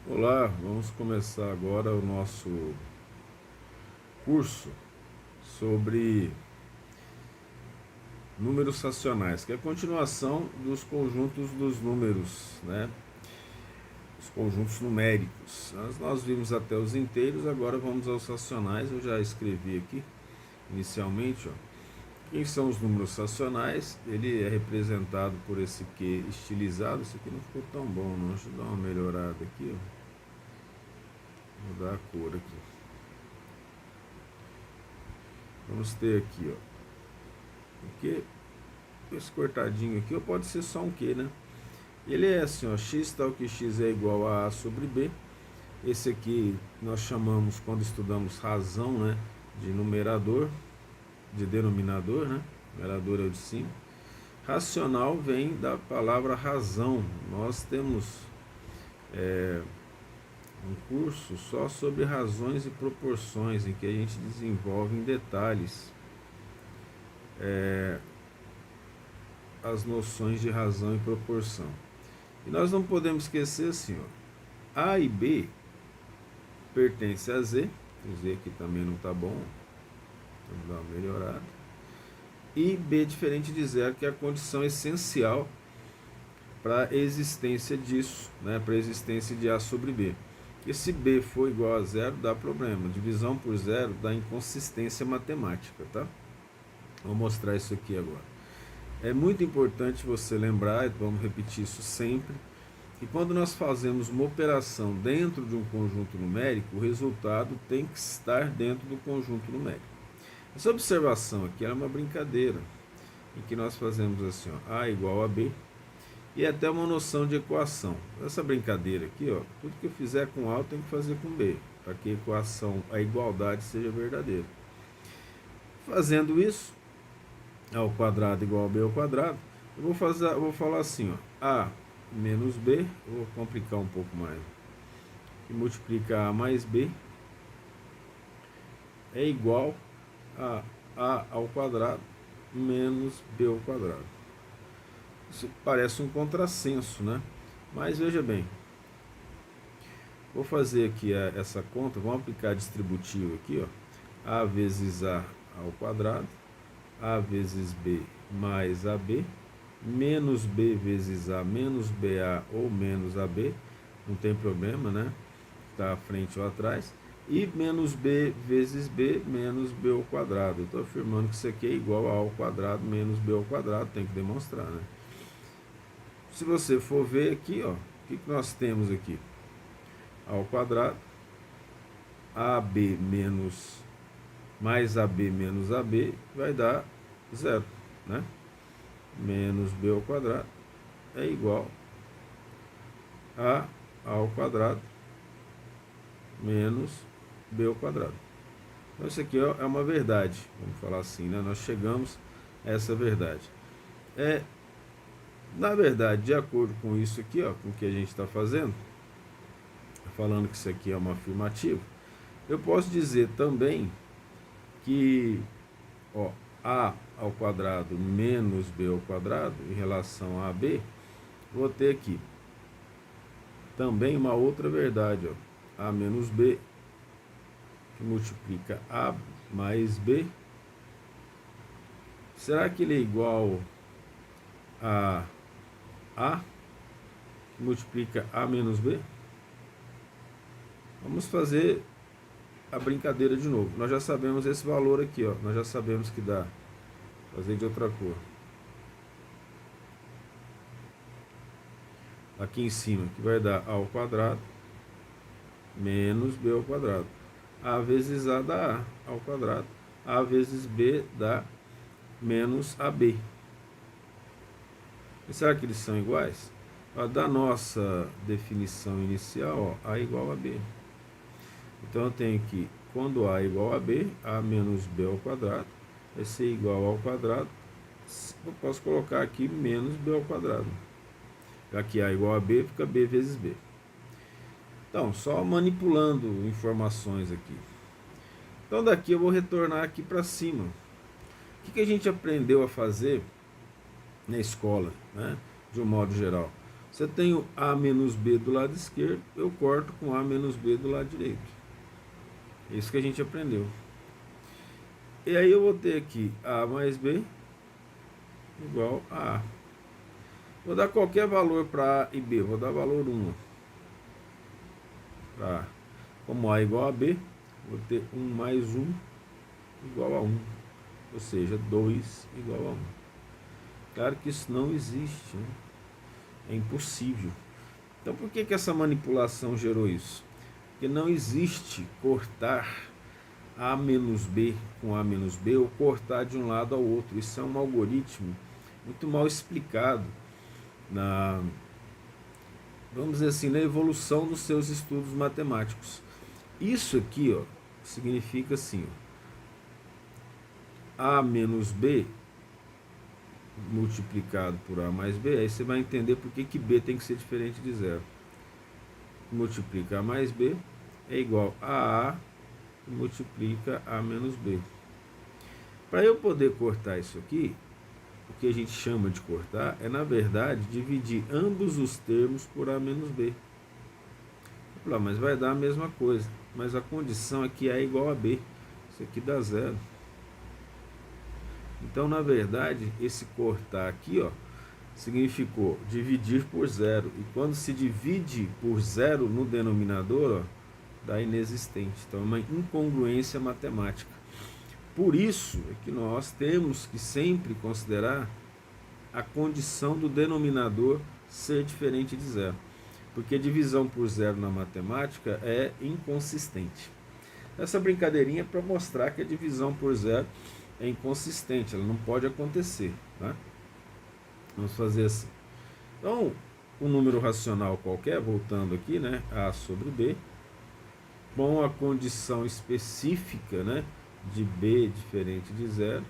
Olá, vamos começar agora o nosso curso sobre números racionais, que é a continuação dos conjuntos dos números, né? Os conjuntos numéricos. Nós vimos até os inteiros, agora vamos aos racionais. Eu já escrevi aqui inicialmente, ó. Quem são os números racionais? Ele é representado por esse Q estilizado. Isso aqui não ficou tão bom, não. Deixa eu dar uma melhorada aqui, ó. Vou mudar a cor aqui. Vamos ter aqui, ó, o Q, esse cortadinho aqui, ou pode ser só um Q, né? Ele é assim, ó, x tal que x é igual a sobre b. Esse aqui nós chamamos, quando estudamos razão, né, de numerador, de denominador, né? Numerador é o de cima. Racional vem da palavra razão. Nós temos um curso só sobre razões e proporções, em que a gente desenvolve em detalhes as noções de razão e proporção. E nós não podemos esquecer assim, ó, A e B pertence a Z, o Z aqui também não está bom, vamos dar uma melhorada, e B diferente de zero, que é a condição essencial para a existência disso, né, para a existência de A sobre B. E se B for igual a zero, dá problema. Divisão por zero dá inconsistência matemática, tá? Vou mostrar isso aqui agora. É muito importante você lembrar, vamos repetir isso sempre, que quando nós fazemos uma operação dentro de um conjunto numérico, o resultado tem que estar dentro do conjunto numérico. Essa observação aqui é uma brincadeira, em que nós fazemos assim, ó, A igual a B, e até uma noção de equação. Essa brincadeira aqui, ó, tudo que eu fizer com A eu tenho que fazer com B, para que a equação, a igualdade seja verdadeira. Fazendo isso, A ao quadrado igual a B ao quadrado, eu vou falar assim, ó, A menos B, vou complicar um pouco mais, e multiplicar A mais B é igual a A ao quadrado menos B ao quadrado. Isso parece um contrassenso, né? Mas veja bem, vou fazer aqui essa conta, vamos aplicar distributivo aqui, ó, A vezes A ao quadrado, A vezes B mais AB, menos B vezes A menos BA ou menos AB, não tem problema, né? Está à frente ou atrás, e menos B vezes B menos B ao quadrado. Eu estou afirmando que isso aqui é igual a ao quadrado menos B ao quadrado, tem que demonstrar, né? Se você for ver aqui, ó, o que nós temos aqui? A ao quadrado, AB menos mais AB menos AB vai dar zero, né? Menos B ao quadrado é igual a ao quadrado menos B ao quadrado. Então isso aqui é uma verdade, vamos falar assim, né? Nós chegamos a essa verdade. Na verdade, de acordo com isso aqui, ó, com o que a gente está fazendo, falando que isso aqui é uma afirmativa, eu posso dizer também que, ó, A ao quadrado menos B ao quadrado em relação a AB, vou ter aqui também uma outra verdade, ó, A menos B, que multiplica A mais B. Será que ele é igual a A, que multiplica A menos B? Vamos fazer a brincadeira de novo. Nós já sabemos esse valor aqui, ó. Nós já sabemos que dá. Fazer de outra cor. Aqui em cima, que vai dar A ao quadrado menos B ao quadrado. A vezes A dá A ao quadrado. A vezes B dá menos AB. E será que eles são iguais? Da nossa definição inicial, ó, A igual a B. Então eu tenho que, quando A é igual a B, A menos B ao quadrado vai ser igual ao quadrado. Eu posso colocar aqui menos B ao quadrado. Já que A é igual a B, fica B vezes B. Então, só manipulando informações aqui. Então daqui eu vou retornar aqui para cima. O que a gente aprendeu a fazer na escola, né, de um modo geral? Se eu tenho A menos B do lado esquerdo, eu corto com A menos B do lado direito. É isso que a gente aprendeu. E aí eu vou ter aqui A mais B igual a A. Vou dar qualquer valor para A e B. Vou dar valor 1. Pra, como A igual a B, vou ter 1 mais 1 igual a 1. Ou seja, 2 igual a 1. Claro que isso não existe, né? É impossível. Então por que essa manipulação gerou isso? Porque não existe cortar A menos B com A menos B ou cortar de um lado ao outro. Isso é um algoritmo muito mal explicado vamos dizer assim, na evolução dos seus estudos matemáticos. Isso aqui, ó, significa assim, ó, A menos B multiplicado por A mais B, aí você vai entender por que B tem que ser diferente de zero. Multiplica A mais B é igual a multiplica A menos B. Para eu poder cortar isso aqui, o que a gente chama de cortar é, na verdade, dividir ambos os termos por A menos B. Mas vai dar a mesma coisa. Mas a condição é que A é igual a B. Isso aqui dá zero. Então, na verdade, esse cortar aqui, ó, significou dividir por zero. E quando se divide por zero no denominador, ó, dá inexistente. Então, é uma incongruência matemática. Por isso é que nós temos que sempre considerar a condição do denominador ser diferente de zero. Porque divisão por zero na matemática é inconsistente. Essa brincadeirinha é para mostrar que a divisão por zero é inconsistente, ela não pode acontecer. Tá? Vamos fazer assim. Então, um número racional qualquer, voltando aqui, né, A sobre B, com a condição específica, né, de B diferente de zero.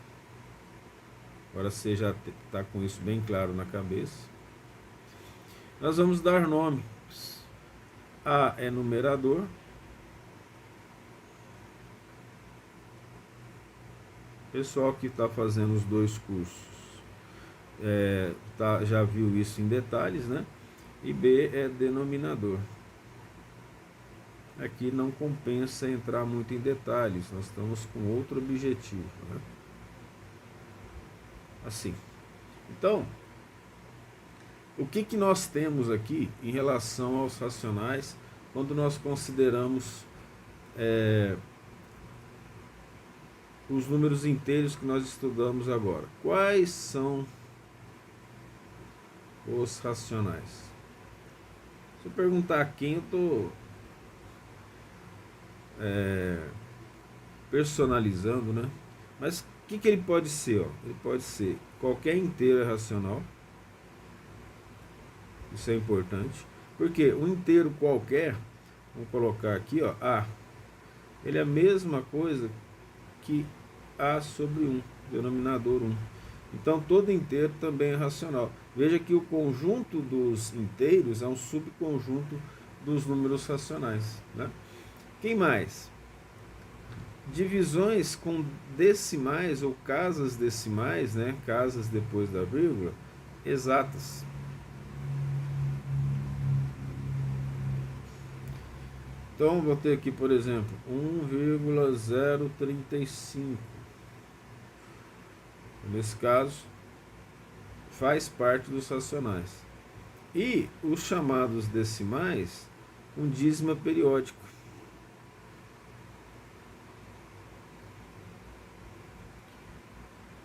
Agora você já está com isso bem claro na cabeça. Nós vamos dar nome. A é numerador. Pessoal que está fazendo os dois cursos já viu isso em detalhes, né? E B é denominador. Aqui não compensa entrar muito em detalhes, nós estamos com outro objetivo, né? Assim. Então, o que nós temos aqui em relação aos racionais quando nós consideramos os números inteiros que nós estudamos agora? Quais são os racionais? Se eu perguntar a quem, eu estou personalizando, né? Mas o que ele pode ser? Ó? Ele pode ser qualquer inteiro racional. Isso é importante. Porque um inteiro qualquer, vamos colocar aqui, ó, A, ele é a mesma coisa que A sobre 1, denominador 1. Então todo inteiro também é racional. Veja que o conjunto dos inteiros é um subconjunto dos números racionais, né? Quem mais? Divisões com decimais ou casas decimais, né? Casas depois da vírgula, exatas. Então vou ter aqui, por exemplo, 1,035. Nesse caso, faz parte dos racionais. E os chamados decimais, um dízima periódico.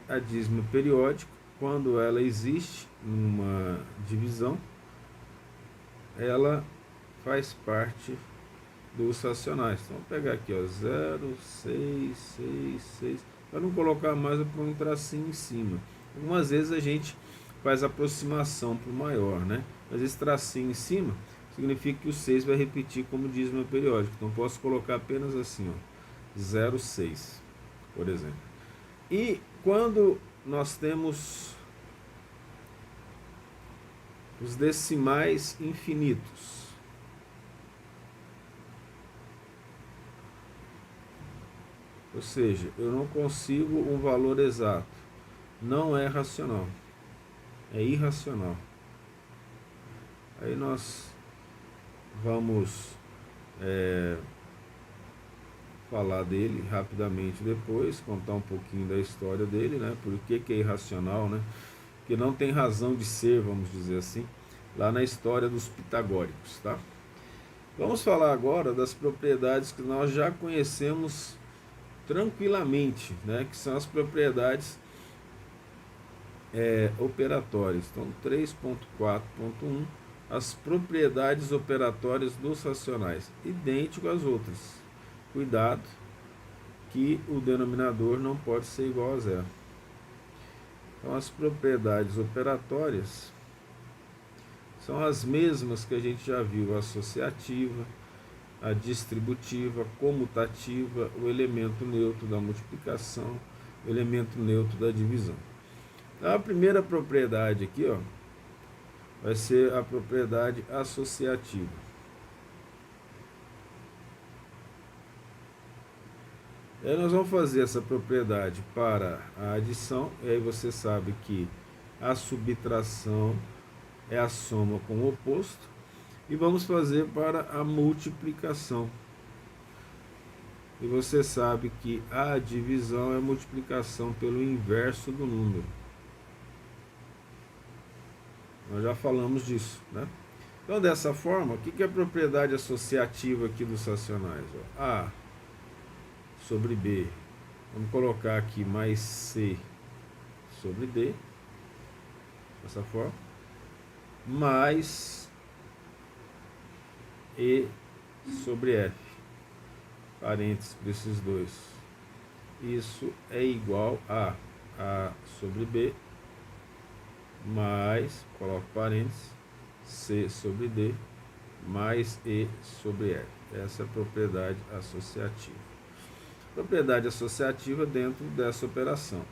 A dízima periódica, quando ela existe numa divisão, ela faz parte dos racionais. Então, vou pegar aqui, ó, 0, 6, 6, 6. Para não colocar mais, eu ponho um tracinho em cima. Algumas vezes a gente faz aproximação para o maior, né? Mas esse tracinho em cima significa que o 6 vai repetir como dízima periódica. Então, posso colocar apenas assim, ó, 0, 6, por exemplo. E quando nós temos os decimais infinitos, ou seja, eu não consigo um valor exato, não é racional, é irracional. Aí nós vamos falar dele rapidamente depois, contar um pouquinho da história dele, né? Por que é irracional, né? Que não tem razão de ser, vamos dizer assim, lá na história dos pitagóricos, tá? Vamos falar agora das propriedades que nós já conhecemos tranquilamente, né? Que são as propriedades operatórias. Então, 3.4.1, as propriedades operatórias dos racionais, idêntico às outras. Cuidado que o denominador não pode ser igual a zero. Então, as propriedades operatórias são as mesmas que a gente já viu: a associativa, a distributiva, a comutativa, o elemento neutro da multiplicação, o elemento neutro da divisão. Então, a primeira propriedade aqui, ó, vai ser a propriedade associativa. Aí nós vamos fazer essa propriedade para a adição, e aí você sabe que a subtração é a soma com o oposto, e vamos fazer para a multiplicação. E você sabe que a divisão é a multiplicação pelo inverso do número. Nós já falamos disso, né? Então, dessa forma, o que é a propriedade associativa aqui dos racionais? Ó, A sobre B, vamos colocar aqui mais C sobre D, dessa forma, mais E sobre F, parênteses para esses dois. Isso é igual a A sobre B, mais, coloco parênteses, C sobre D, mais E sobre F. Essa é a propriedade associativa. Propriedade associativa dentro dessa operação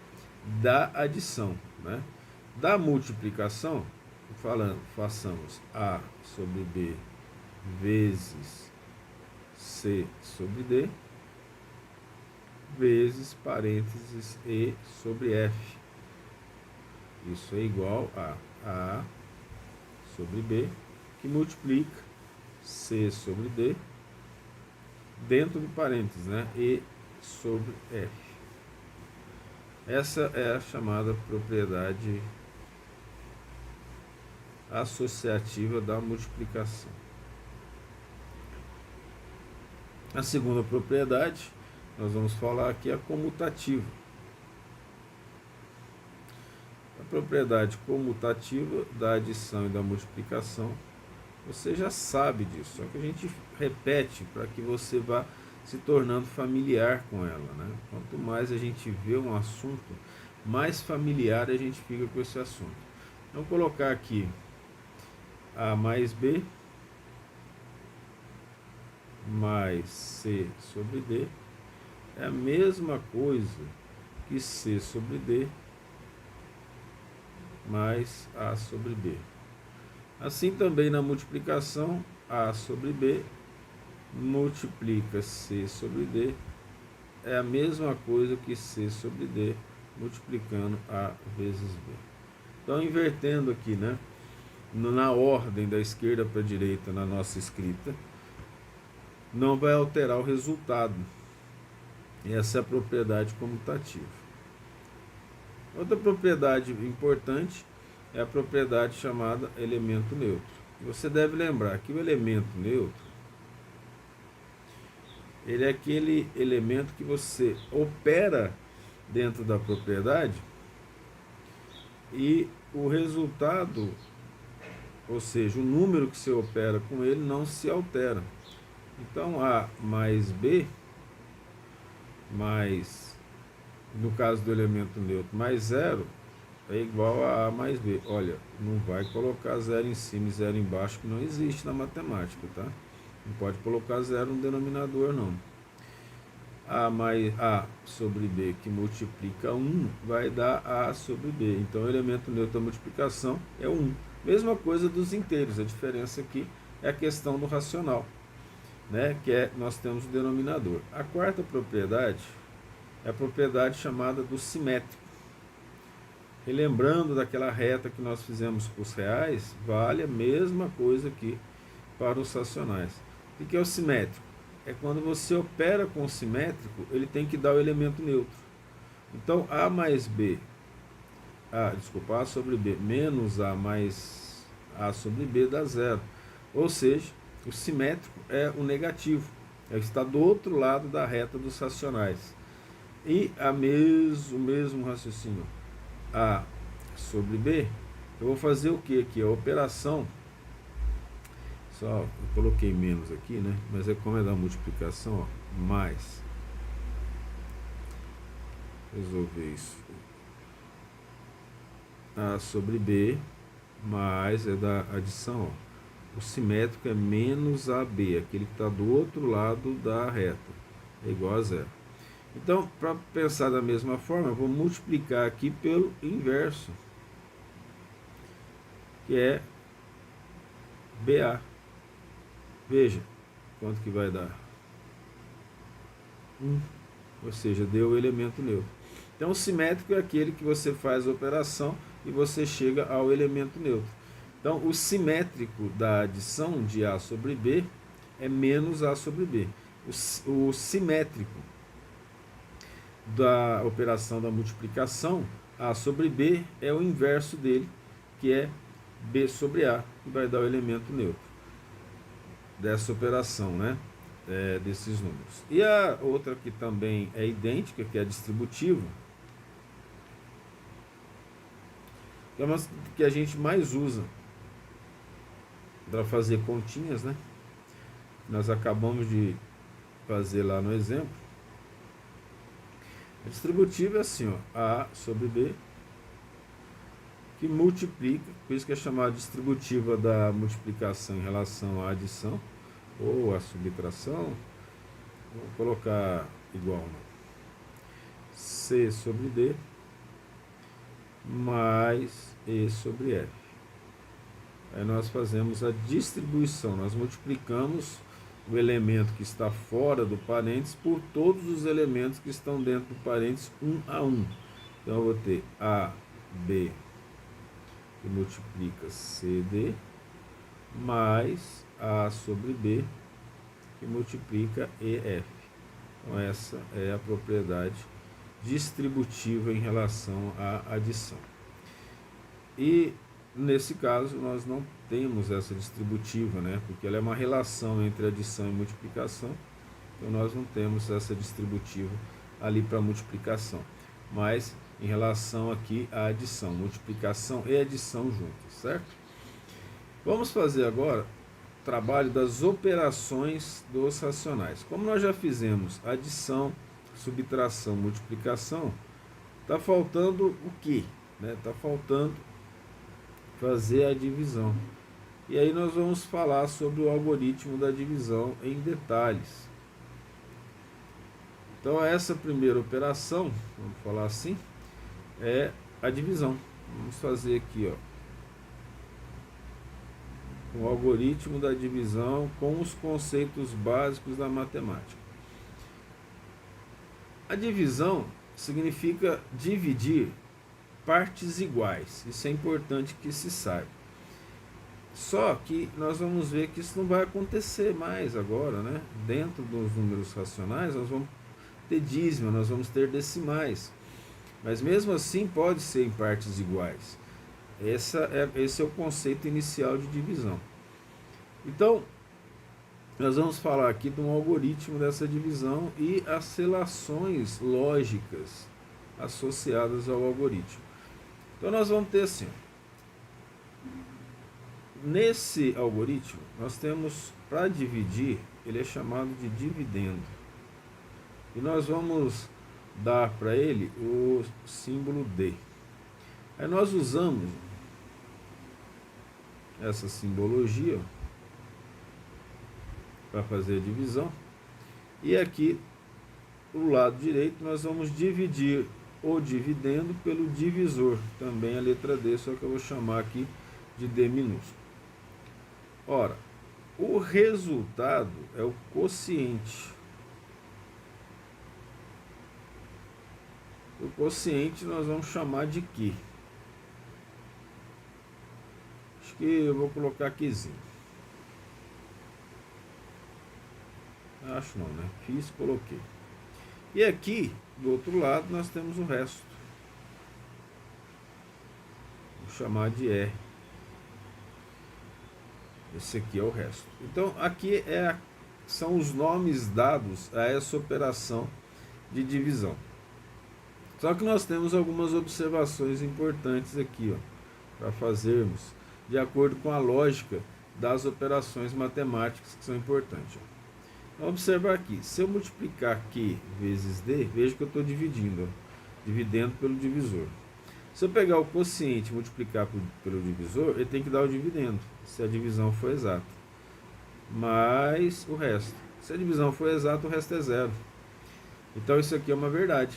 da adição, né? Da multiplicação, façamos A sobre B vezes C sobre D, vezes parênteses E sobre F. Isso é igual a A sobre B, que multiplica C sobre D, dentro do parênteses, né? E sobre F. Essa é a chamada propriedade associativa da multiplicação. A segunda propriedade, nós vamos falar aqui, é a comutativa. A propriedade comutativa da adição e da multiplicação, você já sabe disso, só que a gente repete para que você vá se tornando familiar com ela, né? Quanto mais a gente vê um assunto, mais familiar a gente fica com esse assunto. Vamos colocar aqui A mais B mais C sobre D é a mesma coisa que C sobre D mais A sobre B. Assim também na multiplicação, A sobre B multiplica C sobre D é a mesma coisa que C sobre D multiplicando A vezes B. Então, invertendo aqui, né, na ordem da esquerda para a direita na nossa escrita, não vai alterar o resultado. Essa é a propriedade comutativa. Outra propriedade importante é a propriedade chamada elemento neutro. Você deve lembrar que o elemento neutro, ele é aquele elemento que você opera dentro da propriedade e o resultado, ou seja, o número que você opera com ele não se altera. Então, A mais B, mais, no caso do elemento neutro, mais zero, é igual a A mais B. Olha, não vai colocar zero em cima e zero embaixo, que não existe na matemática, tá? Não pode colocar zero no denominador, não. A sobre B, que multiplica 1, vai dar A sobre B. Então, o elemento neutro da multiplicação é 1. Mesma coisa dos inteiros. A diferença aqui é a questão do racional, né? Que é, nós temos o denominador. A quarta propriedade é a propriedade chamada do simétrico. E lembrando daquela reta que nós fizemos para os reais, vale a mesma coisa aqui para os racionais. O que é o simétrico? É quando você opera com o simétrico, ele tem que dar o elemento neutro. Então, A mais B, A sobre B menos A mais A sobre B dá zero. Ou seja, o simétrico é o negativo, é o que está do outro lado da reta dos racionais. E o mesmo raciocínio, A sobre B, eu vou fazer o que aqui? A operação, só eu coloquei menos aqui, né? Mas é como é da multiplicação, ó, mais, resolver isso, A sobre B, mais é da adição, ó. O simétrico é menos AB, aquele que está do outro lado da reta, é igual a zero. Então, para pensar da mesma forma, eu vou multiplicar aqui pelo inverso, que é BA. Veja quanto que vai dar. 1. Ou seja, deu o elemento neutro. Então, o simétrico é aquele que você faz a operação e você chega ao elemento neutro. Então, o simétrico da adição de A sobre B é menos A sobre B. O simétrico da operação da multiplicação, A sobre B, é o inverso dele, que é B sobre A, que vai dar o elemento neutro dessa operação, né? Desses números. E a outra que também é idêntica, que é a distributiva, que é uma que a gente mais usa para fazer continhas, né? Nós acabamos de fazer lá no exemplo. A distributiva é assim, ó, A sobre B, que multiplica, por isso que é chamada distributiva da multiplicação em relação à adição, ou à subtração. Vou colocar igual, né? C sobre D, mais E sobre F. Aí nós fazemos a distribuição, nós multiplicamos o elemento que está fora do parênteses por todos os elementos que estão dentro do parênteses, 1 a 1. Então eu vou ter A, B, que multiplica CD, mais A sobre B, que multiplica EF. Então essa é a propriedade distributiva em relação à adição. E nesse caso nós não temos essa distributiva, né? Porque ela é uma relação entre adição e multiplicação. Então nós não temos essa distributiva ali para multiplicação. Mas em relação aqui à adição, multiplicação e adição juntas, certo? Vamos fazer agora o trabalho das operações dos racionais. Como nós já fizemos adição, subtração, multiplicação, está faltando o quê? Está faltando fazer a divisão. E aí nós vamos falar sobre o algoritmo da divisão em detalhes. Então essa primeira operação, vamos falar assim, é a divisão. Vamos fazer aqui, ó, o algoritmo da divisão com os conceitos básicos da matemática. A divisão significa dividir partes iguais. Isso é importante que se saiba. Só que nós vamos ver que isso não vai acontecer mais agora, né? Dentro dos números racionais nós vamos ter dízimo, nós vamos ter decimais. Mas mesmo assim pode ser em partes iguais. Esse é o conceito inicial de divisão. Então, nós vamos falar aqui de um algoritmo dessa divisão e as relações lógicas associadas ao algoritmo. Então nós vamos ter assim, nesse algoritmo nós temos, para dividir, ele é chamado de dividendo. E nós vamos dar para ele o símbolo D. Aí nós usamos essa simbologia para fazer a divisão. E aqui, do lado direito, nós vamos dividir o dividendo pelo divisor, também a letra D, só que eu vou chamar aqui de D minúsculo. Ora, o resultado é o quociente. O quociente nós vamos chamar de Q. que eu vou colocar aqui. Acho não, né? Fiz, coloquei. E aqui, do outro lado, nós temos o resto. Vou chamar de R. Esse aqui é o resto. Então, aqui são os nomes dados a essa operação de divisão. Só que nós temos algumas observações importantes aqui, para fazermos de acordo com a lógica das operações matemáticas que são importantes. Vamos observar aqui, se eu multiplicar Q vezes D, veja que eu estou dividindo, dividendo pelo divisor. Se eu pegar o quociente e multiplicar pelo divisor, ele tem que dar o dividendo, se a divisão for exata. Mais o resto. Se a divisão for exata, o resto é zero. Então isso aqui é uma verdade.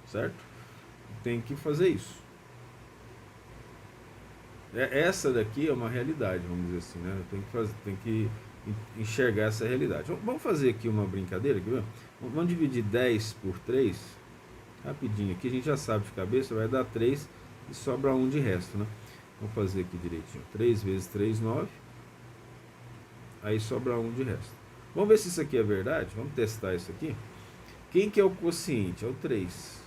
Certo? Tem que fazer isso. Essa daqui é uma realidade, vamos dizer assim, né? Tem que enxergar essa realidade. Vamos fazer aqui uma brincadeira, aqui, vamos dividir 10 por 3, rapidinho aqui, a gente já sabe de cabeça, vai dar 3 e sobra 1 de resto, né? Vamos fazer aqui direitinho, 3 vezes 3, 9, aí sobra 1 de resto. Vamos ver se isso aqui é verdade, vamos testar isso aqui. Quem que é o quociente? É o 3.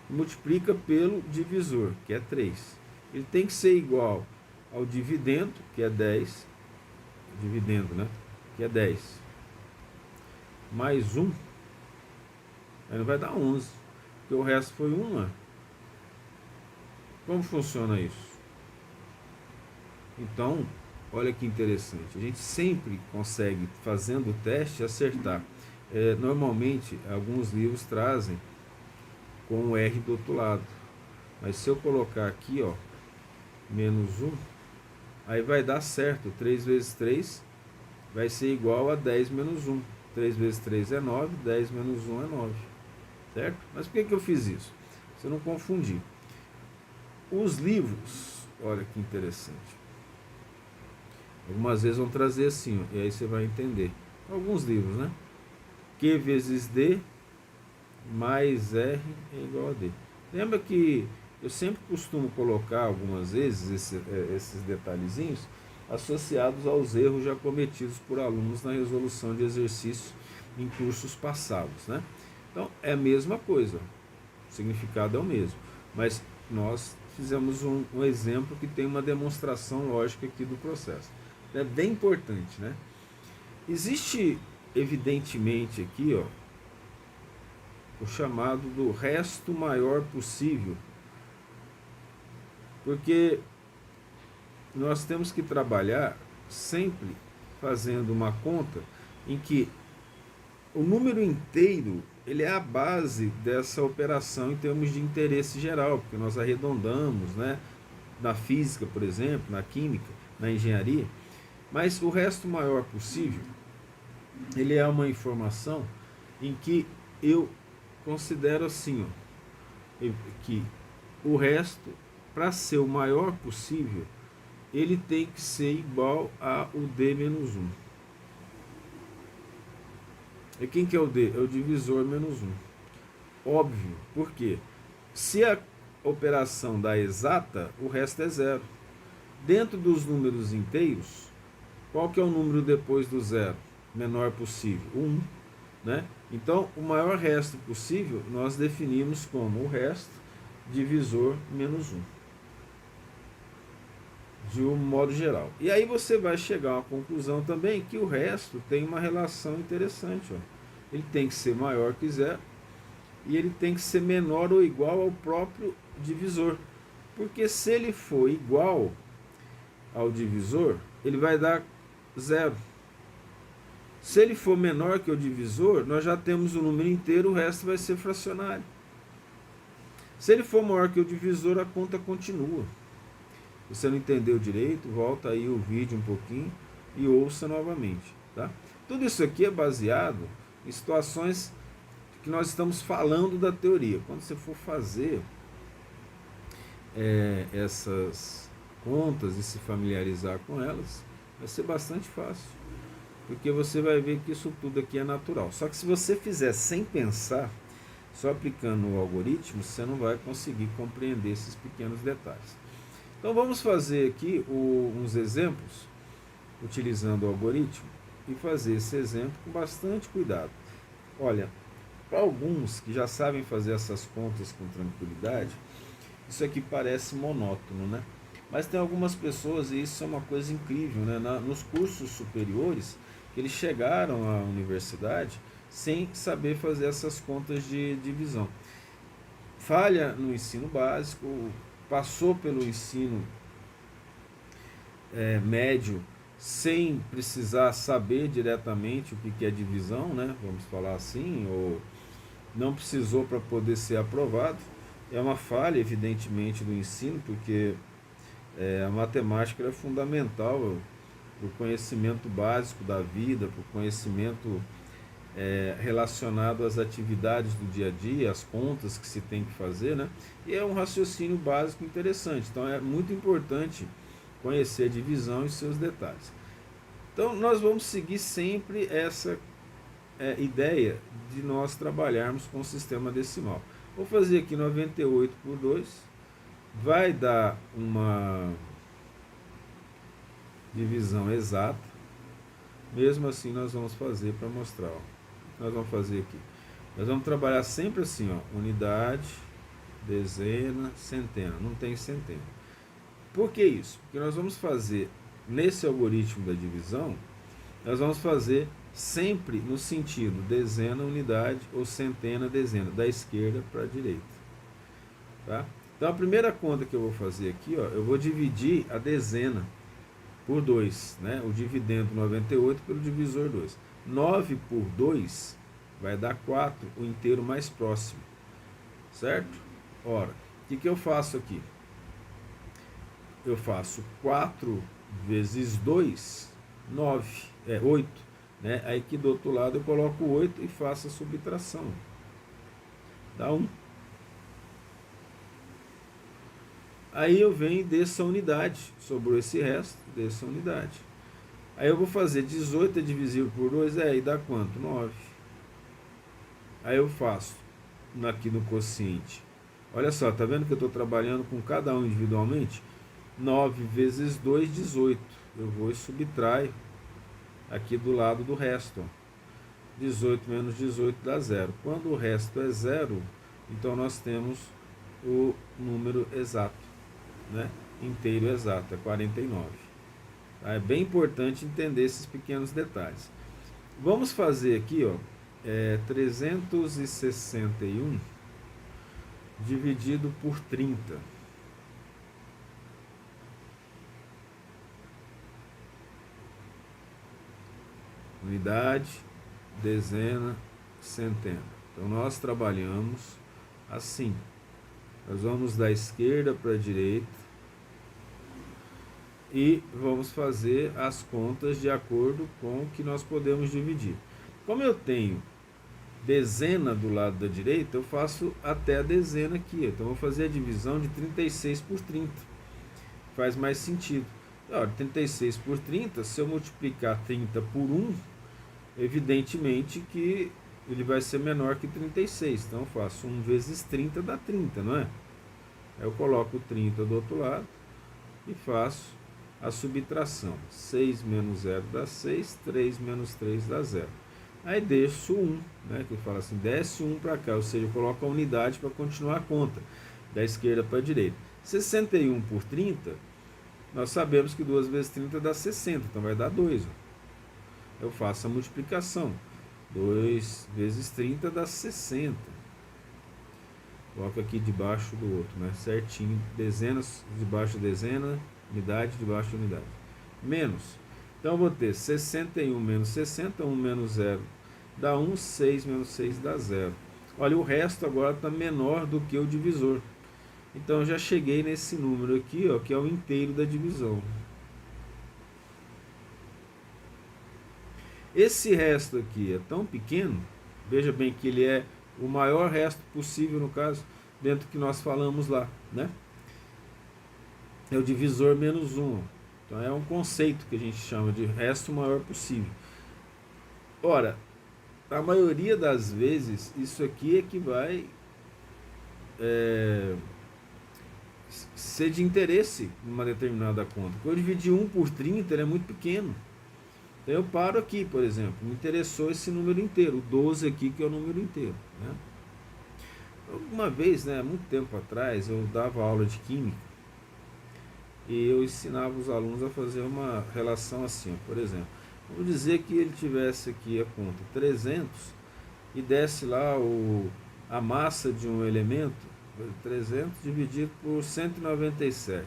Multiplica pelo divisor, que é 3. Ele tem que ser igual ao dividendo, que é 10, dividendo, né? Que é 10, mais 1, aí não vai dar 11, porque o resto foi 1. Como funciona isso? Então, olha que interessante, a gente sempre consegue, fazendo o teste, acertar. Normalmente, alguns livros trazem com o R do outro lado, mas se eu colocar aqui, menos 1, aí vai dar certo. 3 vezes 3 vai ser igual a 10 menos 1. 3 vezes 3 é 9, 10 menos 1 é 9. Certo? Mas por que eu fiz isso? Você não confundir. Os livros, olha que interessante. Algumas vezes vão trazer assim, e aí você vai entender. Alguns livros, né? Q vezes D mais R é igual a D. Lembra que eu sempre costumo colocar algumas vezes esses detalhezinhos associados aos erros já cometidos por alunos na resolução de exercícios em cursos passados, né? Então é a mesma coisa, o significado é o mesmo, mas nós fizemos um exemplo que tem uma demonstração lógica aqui do processo. É bem importante, né? Existe evidentemente aqui, o chamado do resto maior possível, porque nós temos que trabalhar sempre fazendo uma conta em que o número inteiro ele é a base dessa operação em termos de interesse geral, porque nós arredondamos, né? Na física, por exemplo, na química, na engenharia, mas o resto maior possível, ele é uma informação em que eu considero assim, que o resto, para ser o maior possível, ele tem que ser igual a o D menos 1. E quem que é o D? É o divisor menos 1. Óbvio, por quê? Se a operação dá exata, o resto é zero. Dentro dos números inteiros, qual que é o número depois do zero? Menor possível, 1. Né? Então, o maior resto possível, nós definimos como o resto divisor menos 1. De um modo geral. E aí você vai chegar a uma conclusão também que o resto tem uma relação interessante. Ele tem que ser maior que zero e ele tem que ser menor ou igual ao próprio divisor. Porque se ele for igual ao divisor, ele vai dar zero. Se ele for menor que o divisor, nós já temos o número inteiro, o resto vai ser fracionário. Se ele for maior que o divisor, a conta continua. Se você não entendeu direito, volta aí o vídeo um pouquinho e ouça novamente. Tá? Tudo isso aqui é baseado em situações que nós estamos falando da teoria. Quando você for fazer essas contas e se familiarizar com elas, vai ser bastante fácil. Porque você vai ver que isso tudo aqui é natural. Só que se você fizer sem pensar, só aplicando o algoritmo, você não vai conseguir compreender esses pequenos detalhes. Então vamos fazer aqui uns exemplos, utilizando o algoritmo, e fazer esse exemplo com bastante cuidado. Olha, para alguns que já sabem fazer essas contas com tranquilidade, isso aqui parece monótono, né? Mas tem algumas pessoas, e isso é uma coisa incrível, né? Nos cursos superiores, que eles chegaram à universidade sem saber fazer essas contas de divisão. Falha no ensino básico, passou pelo ensino médio sem precisar saber diretamente o que é divisão, né? Vamos falar assim, ou não precisou para poder ser aprovado. É uma falha, evidentemente, do ensino, porque a matemática é fundamental para o conhecimento básico da vida, para o conhecimento relacionado às atividades do dia a dia, às contas que se tem que fazer, né? E é um raciocínio básico interessante. Então é muito importante conhecer a divisão e seus detalhes. Então nós vamos seguir sempre essa ideia de nós trabalharmos com o sistema decimal. Vou fazer aqui 98 por 2, vai dar uma divisão exata. Mesmo assim nós vamos fazer para mostrar. Ó. Nós vamos fazer aqui. Nós vamos trabalhar sempre assim, ó, unidade, dezena, centena. Não tem centena. Por que isso? Porque nós vamos fazer, nesse algoritmo da divisão, nós vamos fazer sempre no sentido dezena, unidade ou centena, dezena, da esquerda para a direita. Tá? Então a primeira conta que eu vou fazer aqui, ó, eu vou dividir a dezena por 2, né? O dividendo 98 pelo divisor 2. 9 por 2 vai dar 4, o inteiro mais próximo. Certo? Ora, o que eu faço aqui? Eu faço 4 vezes 2, 9, 8. Né? Aí aqui do outro lado eu coloco 8 e faço a subtração. Dá 1. Aí eu venho e desço a unidade. Sobrou esse resto, desço a unidade. Aí eu vou fazer 18 é divisível por 2, e dá quanto? 9. Aí eu faço aqui no quociente. Olha só, tá vendo que eu estou trabalhando com cada um individualmente? 9 vezes 2, 18. Eu vou e subtraio aqui do lado do resto. Ó. 18 menos 18 dá 0. Quando o resto é 0, então nós temos o número exato, né? Inteiro exato, é 49. Tá? É bem importante entender esses pequenos detalhes. Vamos fazer aqui, ó, 361 dividido por 30. Unidade, dezena, centena. Então nós trabalhamos assim. Nós vamos da esquerda para a direita e vamos fazer as contas de acordo com o que nós podemos dividir. Como eu tenho dezena do lado da direita, eu faço até a dezena aqui. Então eu vou fazer a divisão de 36 por 30. Faz mais sentido. 36 por 30, se eu multiplicar 30 por 1, evidentemente que ele vai ser menor que 36. Então eu faço 1 vezes 30 dá 30, não é? Aí eu coloco 30 do outro lado e faço a subtração. 6 menos 0 dá 6, 3 menos 3 dá 0. Aí deixo 1, né, que eu falo assim, desce 1 para cá, ou seja, eu coloco a unidade para continuar a conta, da esquerda para a direita. 61 por 30, nós sabemos que 2 vezes 30 dá 60, então vai dar 2. Ó. Eu faço a multiplicação. 2 vezes 30 dá 60. Coloco aqui debaixo do outro, né? Certinho. Dezenas debaixo de dezena, unidade debaixo de unidade. Menos. Então eu vou ter 61 menos 60, 1 menos 0 dá 1, 6 menos 6 dá 0. Olha, o resto agora está menor do que o divisor. Então eu já cheguei nesse número aqui, ó, que é o inteiro da divisão. Esse resto aqui é tão pequeno, veja bem que ele é o maior resto possível, no caso, dentro que nós falamos lá, né? É o divisor menos 1. Então é um conceito que a gente chama de resto maior possível. Ora, a maioria das vezes, isso aqui é que vai ser de interesse numa determinada conta. Quando eu dividir 1 por 30, ele é muito pequeno. Então eu paro aqui, por exemplo, me interessou esse número inteiro, o 12 aqui, que é o número inteiro, né? Uma vez, né, muito tempo atrás, eu dava aula de química e eu ensinava os alunos a fazer uma relação assim, ó, por exemplo, vamos dizer que ele tivesse aqui a conta 300 e desse lá a massa de um elemento, 300 dividido por 197.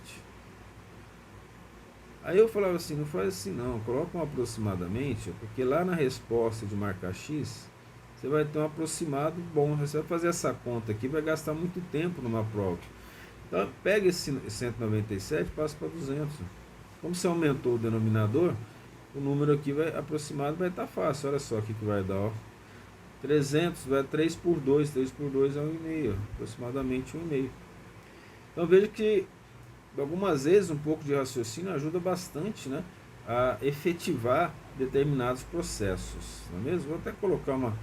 Aí eu falava assim, não faz assim não, coloca um aproximadamente, porque lá na resposta de marcar X, você vai ter um aproximado bom. Você vai fazer essa conta aqui, vai gastar muito tempo numa prova. Então pega esse 197 e passa para 200. Como você aumentou o denominador, o número aqui aproximado vai estar fácil. Olha só o que vai dar, ó. 300 vai 3 por 2, 3 por 2 é 1,5, aproximadamente 1,5. Então veja que algumas vezes um pouco de raciocínio ajuda bastante, né, a efetivar determinados processos, não é mesmo? Vou até colocar uma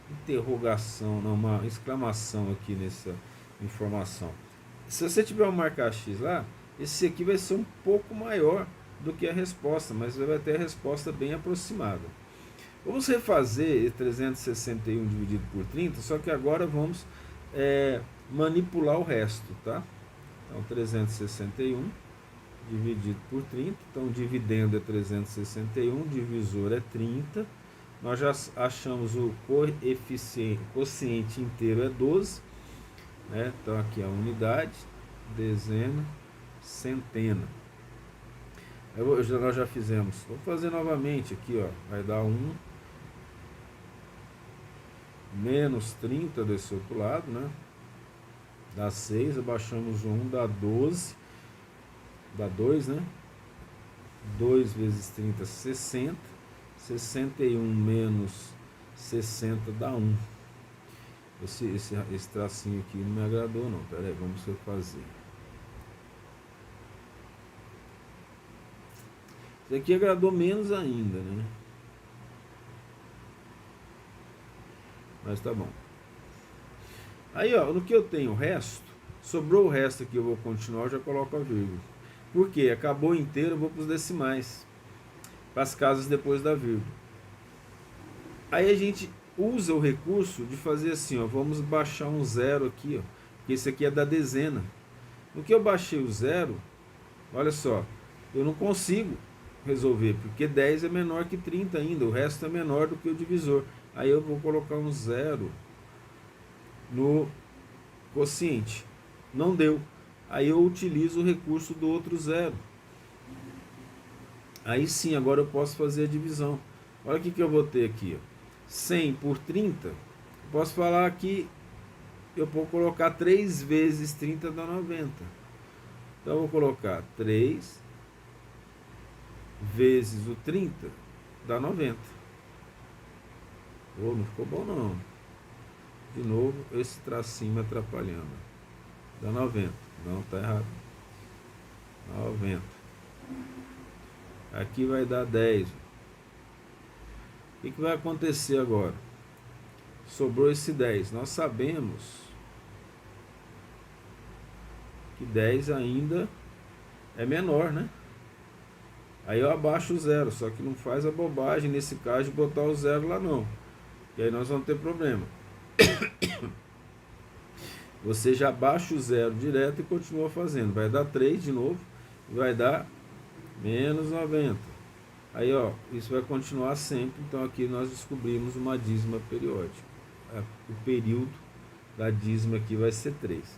interrogação, não, uma exclamação aqui nessa informação. Se você tiver um marcar X lá, esse aqui vai ser um pouco maior do que a resposta, mas você vai ter a resposta bem aproximada. Vamos refazer 361 dividido por 30, só que agora vamos manipular o resto, tá? Então 361 dividido por 30, então dividendo é 361, divisor é 30. Nós já achamos o quociente inteiro é 12, né? Então aqui é a unidade, dezena, centena. Nós já fizemos, vou fazer novamente aqui, ó, vai dar 1 menos 30 desse outro lado, né? Dá 6, abaixamos o 1, dá 12, dá 2, né? 2 vezes 30, 60, 61 menos 60 dá 1. Esse tracinho aqui não me agradou não, pera aí, vamos refazer. Esse aqui agradou menos ainda, né? Mas tá bom. Aí, ó, no que eu tenho o resto, sobrou o resto aqui, eu vou continuar, eu já coloco a vírgula. Por quê? Acabou inteiro, eu vou para os decimais, para as casas depois da vírgula. Aí a gente usa o recurso de fazer assim, ó, vamos baixar um zero aqui, ó, porque esse aqui é da dezena. No que eu baixei o zero, olha só, eu não consigo resolver, porque 10 é menor que 30 ainda, o resto é menor do que o divisor. Aí eu vou colocar um zero no quociente. Não deu. Aí eu utilizo o recurso do outro zero. Aí sim, agora eu posso fazer a divisão. Olha o que eu vou ter aqui, ó. 100 por 30. Eu posso falar que eu vou colocar 3 vezes 30 dá 90. Então eu vou colocar 3 vezes o 30 dá 90. Oh, não ficou bom não. De novo, esse tracinho me atrapalhando. Dá 90. Não, tá errado. 90. Aqui vai dar 10. O que vai acontecer agora? Sobrou esse 10. Nós sabemos que 10 ainda é menor, né? Aí eu abaixo o zero, só que não faz a bobagem nesse caso de botar o zero lá não. E aí nós vamos ter problema. Você já baixa o zero direto e continua fazendo. Vai dar 3 de novo e vai dar menos 90. Aí, ó, isso vai continuar sempre. Então aqui nós descobrimos uma dízima periódica. O período da dízima aqui vai ser 3. Se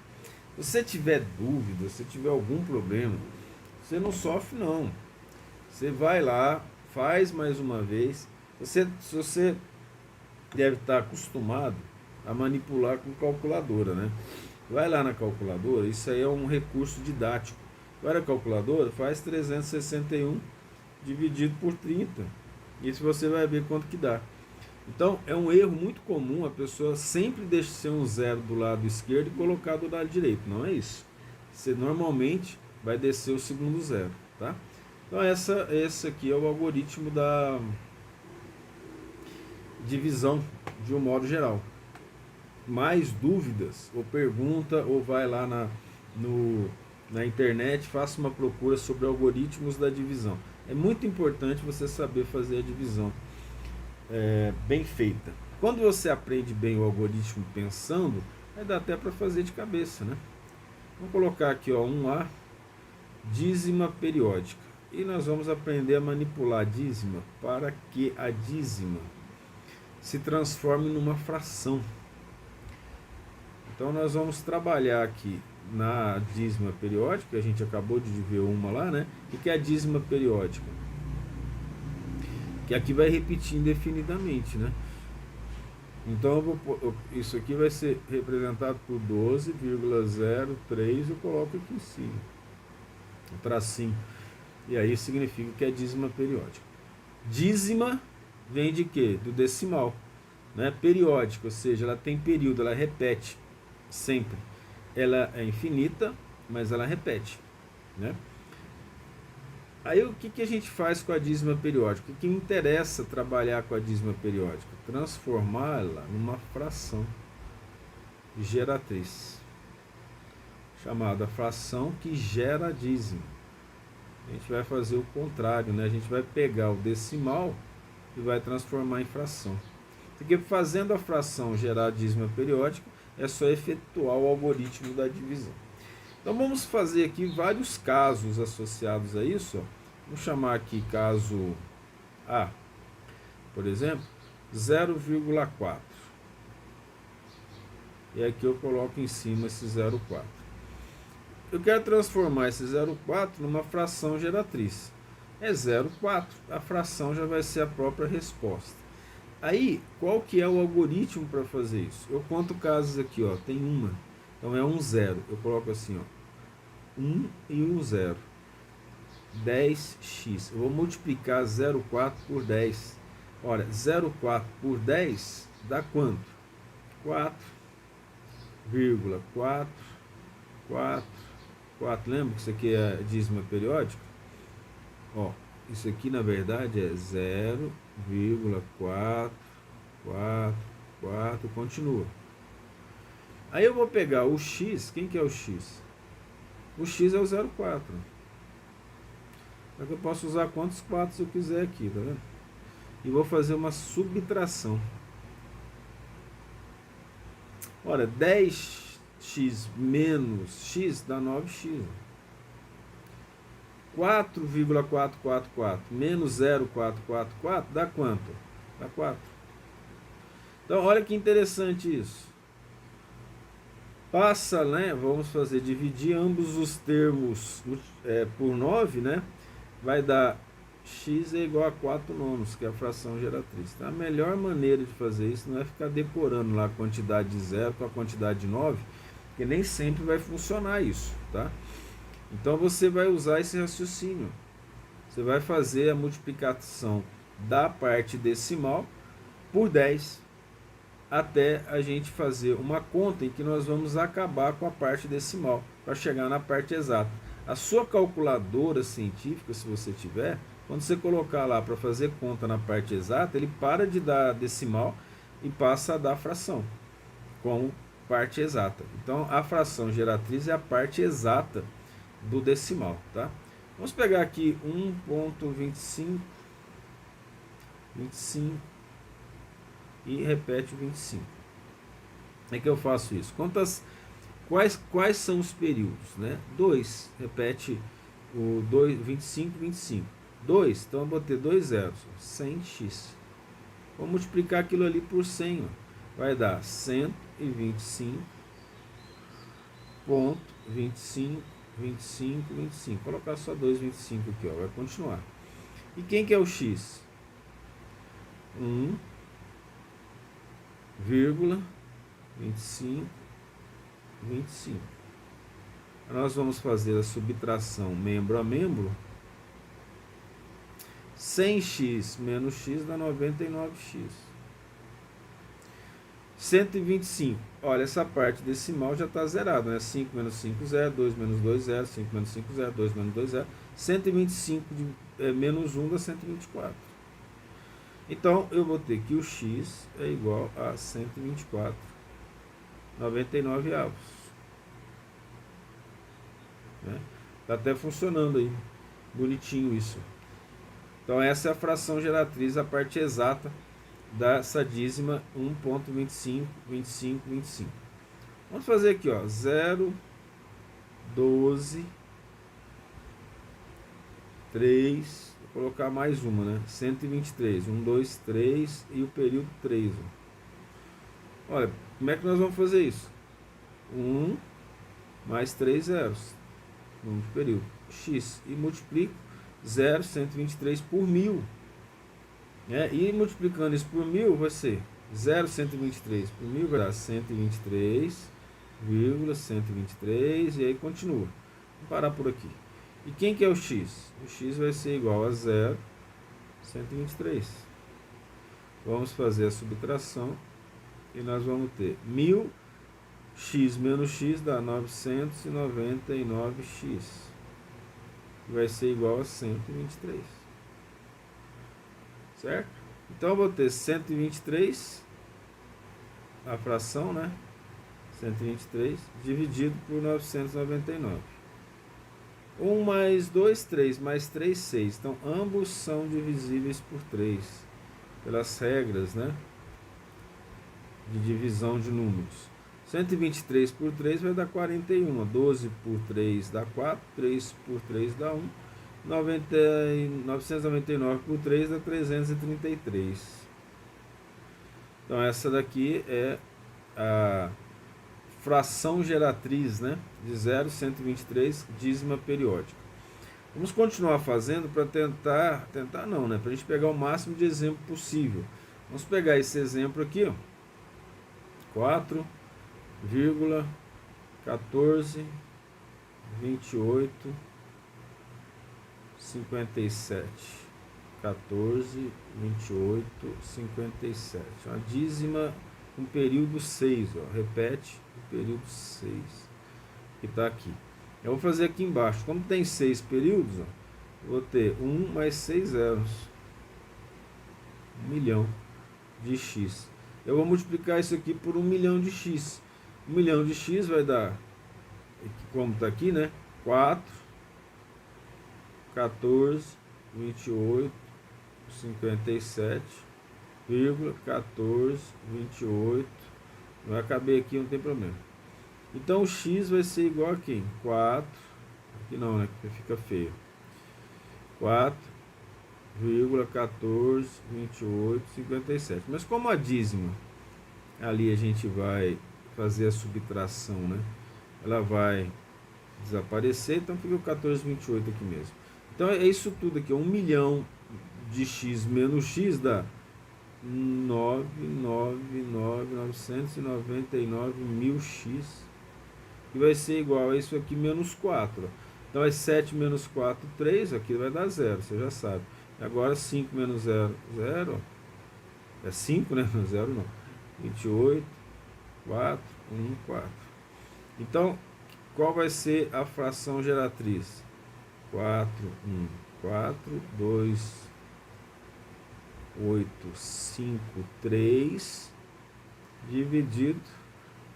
você tiver dúvida, se tiver algum problema, você não sofre não. Você vai lá, faz mais uma vez. Se você deve estar acostumado a manipular com calculadora, né? Vai lá na calculadora, isso aí é um recurso didático. Vai na calculadora, faz 361 dividido por 30. Isso você vai ver quanto que dá. Então, é um erro muito comum a pessoa sempre deixar um zero do lado esquerdo e colocar do lado direito. Não é isso. Você normalmente vai descer o segundo zero, tá? Então, esse aqui é o algoritmo da divisão de um modo geral. Mais dúvidas, ou pergunta, ou vai lá no na internet, faça uma procura sobre algoritmos da divisão. É muito importante você saber fazer a divisão bem feita. Quando você aprende bem o algoritmo pensando, vai dar até para fazer de cabeça, né? Vamos colocar aqui, ó, 1A, dízima periódica. E nós vamos aprender a manipular a dízima para que a dízima se transforme numa fração. Então nós vamos trabalhar aqui na dízima periódica, a gente acabou de ver uma lá, né? O que é a dízima periódica? Que aqui vai repetir indefinidamente, né? Então isso aqui vai ser representado por 12,03, eu coloco aqui em cima, um tracinho. E aí significa que é dízima periódica. Dízima vem de quê? Do decimal, né? Periódica, ou seja, ela tem período, ela repete sempre. Ela é infinita, mas ela repete, né? Aí o que a gente faz com a dízima periódica? O que interessa trabalhar com a dízima periódica? Transformá-la numa fração geratriz, chamada fração que gera dízimo. A gente vai fazer o contrário, né? A gente vai pegar o decimal e vai transformar em fração. Porque fazendo a fração gerar a dízima periódica, é só efetuar o algoritmo da divisão. Então vamos fazer aqui vários casos associados a isso. Ó. Vamos chamar aqui caso A, por exemplo, 0,4. E aqui eu coloco em cima esse 0,4. Eu quero transformar esse 0,4 numa fração geratriz. É 0,4, a fração já vai ser a própria resposta. Aí, qual que é o algoritmo para fazer isso? Eu conto casos aqui, ó, tem uma. Então é um 0. Eu coloco assim, ó, 1 e um 0. 10x. Eu vou multiplicar 0,4 por 10. Olha, 0,4 por 10 dá quanto? 4,4. Lembra que isso aqui é dízima periódica? Ó, isso aqui na verdade é 0,444, continua. Aí eu vou pegar o x, quem que é o x? O x é o 0,4. Só que eu posso usar quantos 4 eu quiser aqui, tá vendo? E vou fazer uma subtração. Olha, 10x menos x dá 9x. 4,444 menos 0,444 dá quanto? Dá 4. Então, olha que interessante isso. Passa, né? Vamos fazer dividir ambos os termos por 9, né? Vai dar x é igual a 4 nonos, que é a fração geratriz. Então, a melhor maneira de fazer isso não é ficar decorando lá a quantidade de 0 com a quantidade de 9, porque nem sempre vai funcionar isso, tá? Então você vai usar esse raciocínio. Você vai fazer a multiplicação da parte decimal por 10 até a gente fazer uma conta em que nós vamos acabar com a parte decimal para chegar na parte exata. A sua calculadora científica, se você tiver, quando você colocar lá para fazer conta na parte exata, ele para de dar decimal e passa a dar fração como parte exata. Então a fração geratriz é a parte exata do decimal, tá? Vamos pegar aqui 1,25 e repete o 25. É que eu faço isso. Quais são os períodos, né? 2, repete o 25. 2, então eu vou ter 2 zeros, 100x. Vou multiplicar aquilo ali por 100, ó. Vai dar 125,25. 25. Vou colocar só 2,25 aqui, ó, vai continuar. E quem que é o x? 1,25. Nós vamos fazer a subtração membro a membro. 100x menos x dá 99x. 125. Olha, essa parte decimal já está zerada, né? 5 menos 5, 0. 2 menos 2, 0. 5 menos 5, 0. 2 menos 2, 0. 125 menos 1 dá 124. Então, eu vou ter que o x é igual a 124. 99 avos. né? Tá até funcionando aí, bonitinho isso. Então essa é a fração geratriz, a parte exata dessa dízima 1,25, 25, 25. Vamos fazer aqui, ó, 0, 12, 3, vou colocar mais uma, né? 123, 1, 2, 3 e o período 3. Ó. Olha, como é que nós vamos fazer isso? 1 mais 3 zeros, número de período, x, e multiplico 0, 123 por 1000. Né? E multiplicando isso por 1000 vai ser 0,123 por 1000 vai dar 123,123 e aí continua. Vamos parar por aqui. E quem que é o x? O x vai ser igual a 0,123. Vamos fazer a subtração e nós vamos ter 1000x menos x dá 999x. Vai ser igual a 123. Certo? Então eu vou ter 123, a fração, né? 123 dividido por 999. 1 mais 2, 3, mais 3, 6. Então ambos são divisíveis por 3, pelas regras, né, de divisão de números. 123 por 3 vai dar 41. 12 por 3 dá 4. 3 por 3 dá 1. 999 por 3 dá 333. Então essa daqui é a fração geratriz, né, de 0,123, dízima periódica. Vamos continuar fazendo para tentar não, né, para a gente pegar o máximo de exemplo possível. Vamos pegar esse exemplo aqui, ó, 4,1428 57, 14, 28, 57. Uma dízima com período 6, ó. Repete o período 6 que está aqui. Eu vou fazer aqui embaixo. Como tem 6 períodos, ó, eu vou ter 1 mais 6 zeros. 1 milhão de x. Eu vou multiplicar isso aqui por 1 milhão de x. 1 milhão de x vai dar, como está aqui, né? 4, 14, 28, 57, 14, 28. Vai caber aqui, não tem problema. Então o x vai ser igual a quem? 4. Aqui não, né? Que fica feio. 4,14, 28, 57. Mas como a dízima, ali a gente vai fazer a subtração, né? Ela vai desaparecer, então fica o 14,28 aqui mesmo. Então é isso tudo aqui, 1 milhão de x menos x dá 999.999.000x, que vai ser igual a isso aqui menos 4. Então é 7 menos 4, 3, aqui vai dar 0, você já sabe. Agora 5 menos 0, 0, é 5, né? 0 não. 28, 4, 1, 4. Então, qual vai ser a fração geratriz? 4, 1, 4, 2, 8, 5, 3, dividido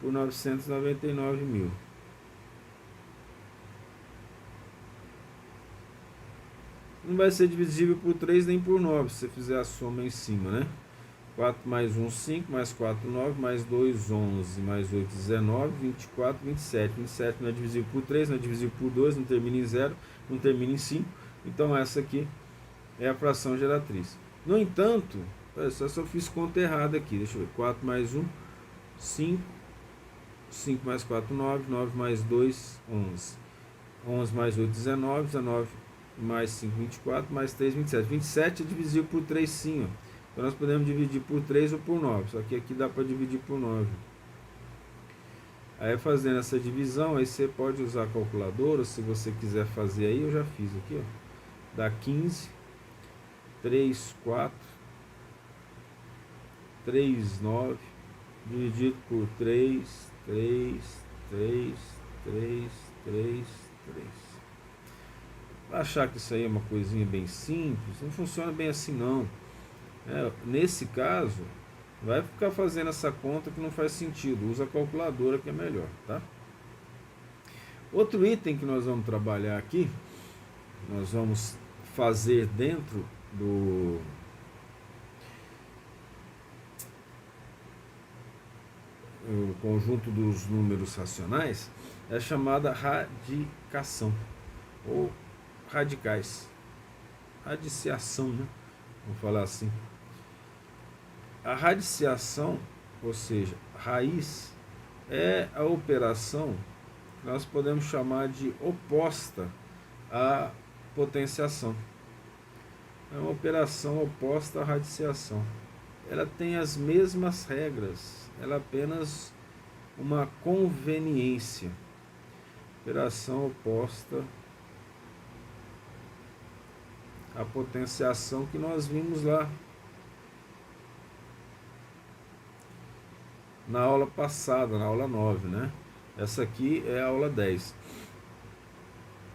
por 999 mil. Não vai ser divisível por 3 nem por 9, se você fizer a soma em cima, né? 4 mais 1, 5, mais 4, 9, mais 2, 11, mais 8, 19, 24, 27. 27 não é divisível por 3, não é divisível por 2, não termina em 0, não termina em 5. Então essa aqui é a fração geratriz. No entanto, só fiz conta errada aqui. Deixa eu ver. 4 mais 1, 5. 5 mais 4, 9. 9 mais 2, 11. 11 mais 8, 19. 19 mais 5, 24. Mais 3, 27. 27 é divisível por 3 sim, ó. Então nós podemos dividir por 3 ou por 9. Só que aqui dá para dividir por 9. Aí fazendo essa divisão, aí você pode usar a calculadora. Se você quiser fazer aí, eu já fiz aqui, ó. Dá 15. 3, 4, 3, 9, dividido por 3, 3, 3, 3, 3, 3. Vai achar que isso aí é uma coisinha bem simples, não funciona bem assim não. Nesse caso, vai ficar fazendo essa conta que não faz sentido, usa a calculadora que é melhor, tá? Outro item que nós vamos trabalhar aqui, nós vamos fazer dentro do conjunto dos números racionais, é a chamada radicação, ou radicais, radiciação, né? Vamos falar assim. A radiciação, ou seja, raiz, é a operação que nós podemos chamar de oposta à potenciação. É uma operação oposta à radiciação. Ela tem as mesmas regras, ela é apenas uma conveniência. Operação oposta à potenciação que nós vimos lá na aula passada, na aula 9, né? Essa aqui é a aula 10.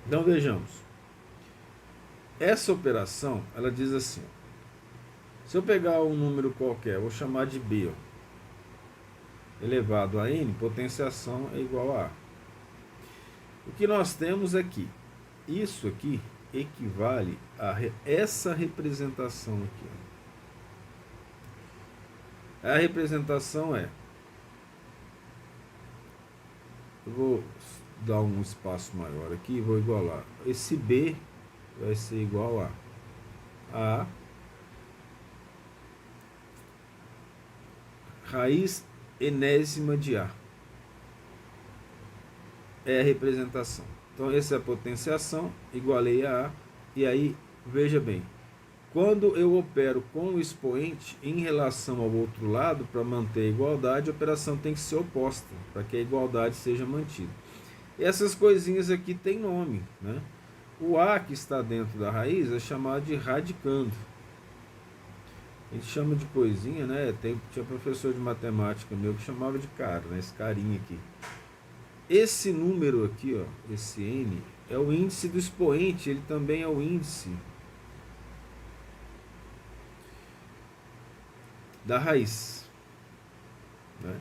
Então vejamos. Essa operação, ela diz assim, se eu pegar um número qualquer, vou chamar de B, elevado a N, potenciação é igual a A. O que nós temos aqui, isso aqui equivale a essa representação aqui. A representação é, eu vou dar um espaço maior aqui, vou igualar, esse B vai ser igual a raiz enésima de A. É a representação. Então essa é a potenciação, igualei a A, e aí, veja bem, quando eu opero com o expoente em relação ao outro lado, para manter a igualdade, a operação tem que ser oposta, para que a igualdade seja mantida. E essas coisinhas aqui têm nome, né? O A que está dentro da raiz é chamado de radicando. A gente chama de coisinha, né? Tinha professor de matemática meu que chamava de cara, né? Esse carinha aqui. Esse número aqui, ó, esse N, é o índice do expoente, ele também é o índice da raiz, né?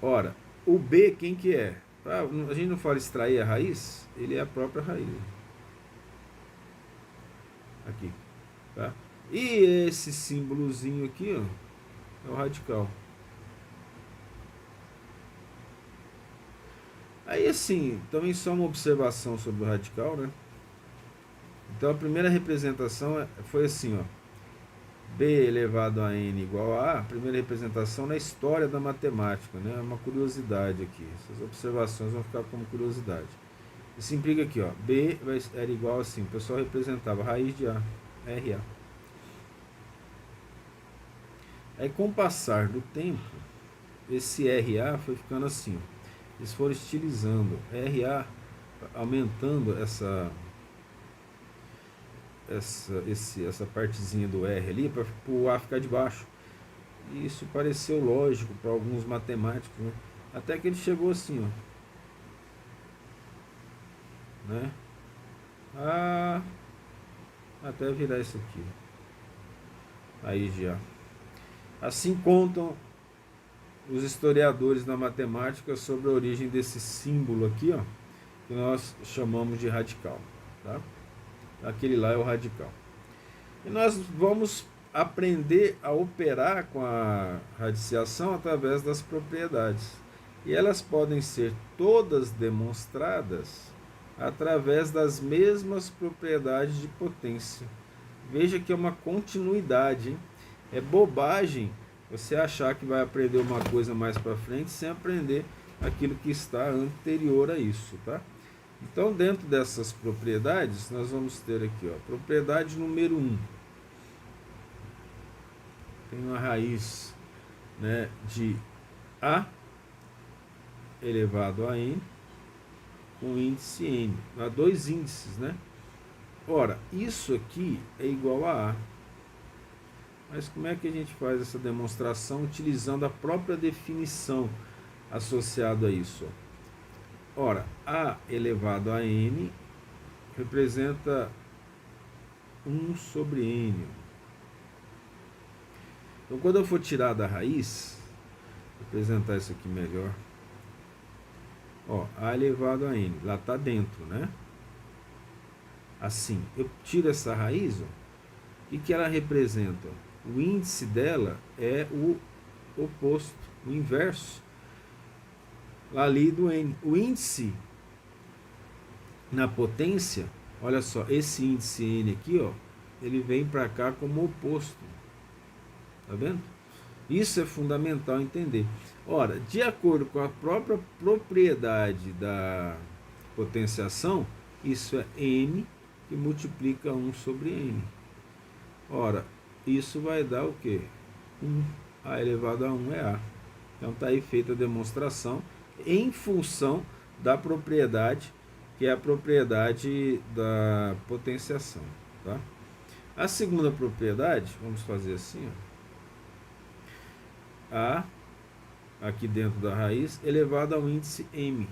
Ora, o B quem que é? A gente não fala extrair a raiz, ele é a própria raiz. Aqui, tá? E esse símbolozinho aqui, ó, é o radical. Aí assim, também só uma observação sobre o radical, né? Então a primeira representação foi assim, ó, B elevado a N igual a A, a primeira representação na história da matemática, né? É uma curiosidade aqui, essas observações vão ficar como curiosidade. Isso implica aqui, ó, B era igual assim, o pessoal representava raiz de A, RA. Aí com o passar do tempo, esse RA foi ficando assim, ó. Eles foram estilizando, RA, aumentando essa partezinha do R ali, para o A ficar de baixo. E isso pareceu lógico para alguns matemáticos, né? Até que ele chegou assim, ó, né? Até virar isso aqui. Aí já. Assim contam os historiadores da matemática sobre a origem desse símbolo aqui, ó, que nós chamamos de radical, tá? Aquele lá é o radical. E nós vamos aprender a operar com a radiciação através das propriedades. E elas podem ser todas demonstradas através das mesmas propriedades de potência. Veja que é uma continuidade, hein? É bobagem você achar que vai aprender uma coisa mais para frente sem aprender aquilo que está anterior a isso, tá? Então, dentro dessas propriedades, nós vamos ter aqui, ó, propriedade número 1. Tem uma raiz, né, de A elevado a N com índice N. Há dois índices, né? Ora, isso aqui é igual a A. Mas como é que a gente faz essa demonstração utilizando a própria definição associada a isso? Ora, A elevado a N representa 1 sobre N. Então, quando eu for tirar da raiz, vou apresentar isso aqui melhor. Ó, A elevado a N, lá está dentro, né? Assim, eu tiro essa raiz, ó, o que ela representa? O índice dela é o oposto, o inverso, ali do N. O índice na potência, olha só, esse índice N aqui, ó, ele vem para cá como oposto. Tá vendo? Isso é fundamental entender. Ora, de acordo com a própria propriedade da potenciação, isso é N que multiplica 1 sobre N. Ora, isso vai dar o quê? 1. A elevado a 1 é A. Então está aí feita a demonstração em função da propriedade, que é a propriedade da potenciação. Tá? A segunda propriedade, vamos fazer assim, ó. A, aqui dentro da raiz, elevado ao índice M.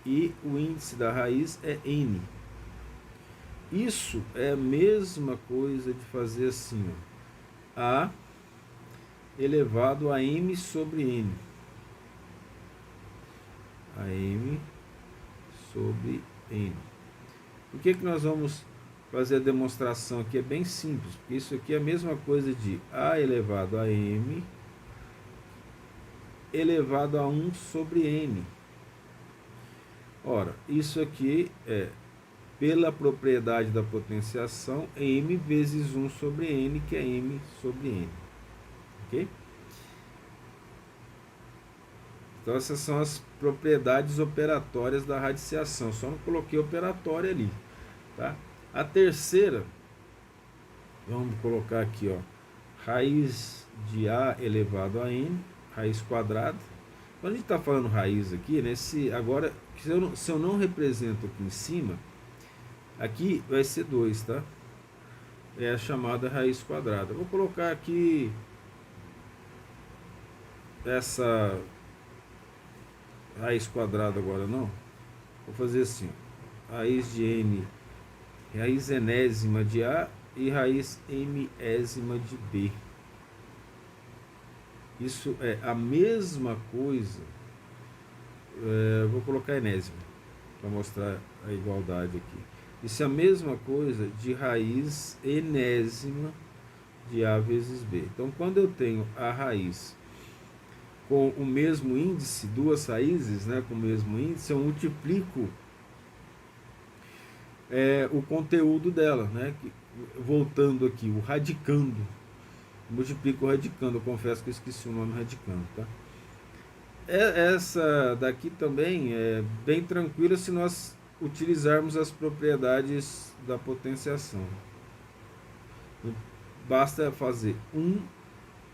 E o índice da raiz é N. Isso é a mesma coisa de fazer assim, ó. A elevado a M sobre N. A M sobre N. Por que nós vamos fazer a demonstração aqui? É bem simples, porque isso aqui é a mesma coisa de A elevado a M elevado a 1 sobre N. Ora, isso aqui é, pela propriedade da potenciação, M vezes 1 sobre N, que é M sobre N. Ok? Então, essas são as propriedades operatórias da radiciação. Só não coloquei operatória ali. Tá? A terceira, vamos colocar aqui, ó, raiz de A elevado a N, raiz quadrada. Quando a gente está falando raiz aqui, né, agora, se eu não represento aqui em cima, aqui vai ser 2, tá? É a chamada raiz quadrada. Vou colocar aqui essa raiz quadrada agora, não. Vou fazer assim, raiz de N, raiz enésima de A e raiz mésima de B. Isso é a mesma coisa, vou colocar enésima, para mostrar a igualdade aqui. Isso é a mesma coisa de raiz enésima de A vezes B. Então, quando eu tenho a raiz com o mesmo índice, duas raízes, né, com o mesmo índice, eu multiplico o conteúdo dela, né, voltando aqui, o radicando. Multiplico o radicando, eu confesso que eu esqueci o nome radicando, tá? Essa daqui também é bem tranquila se nós utilizarmos as propriedades da potenciação. Basta fazer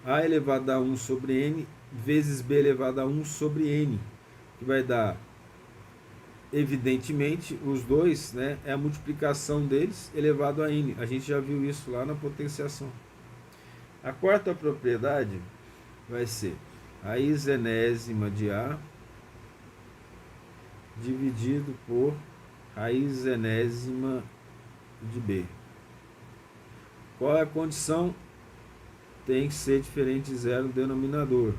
A elevado a 1 sobre N vezes B elevado a 1 sobre N, que vai dar, evidentemente, os dois, né, é a multiplicação deles elevado a N. A gente já viu isso lá na potenciação. A quarta propriedade vai ser raiz enésima de A dividido por raiz enésima de B. Qual é a condição? Tem que ser diferente de zero no denominador.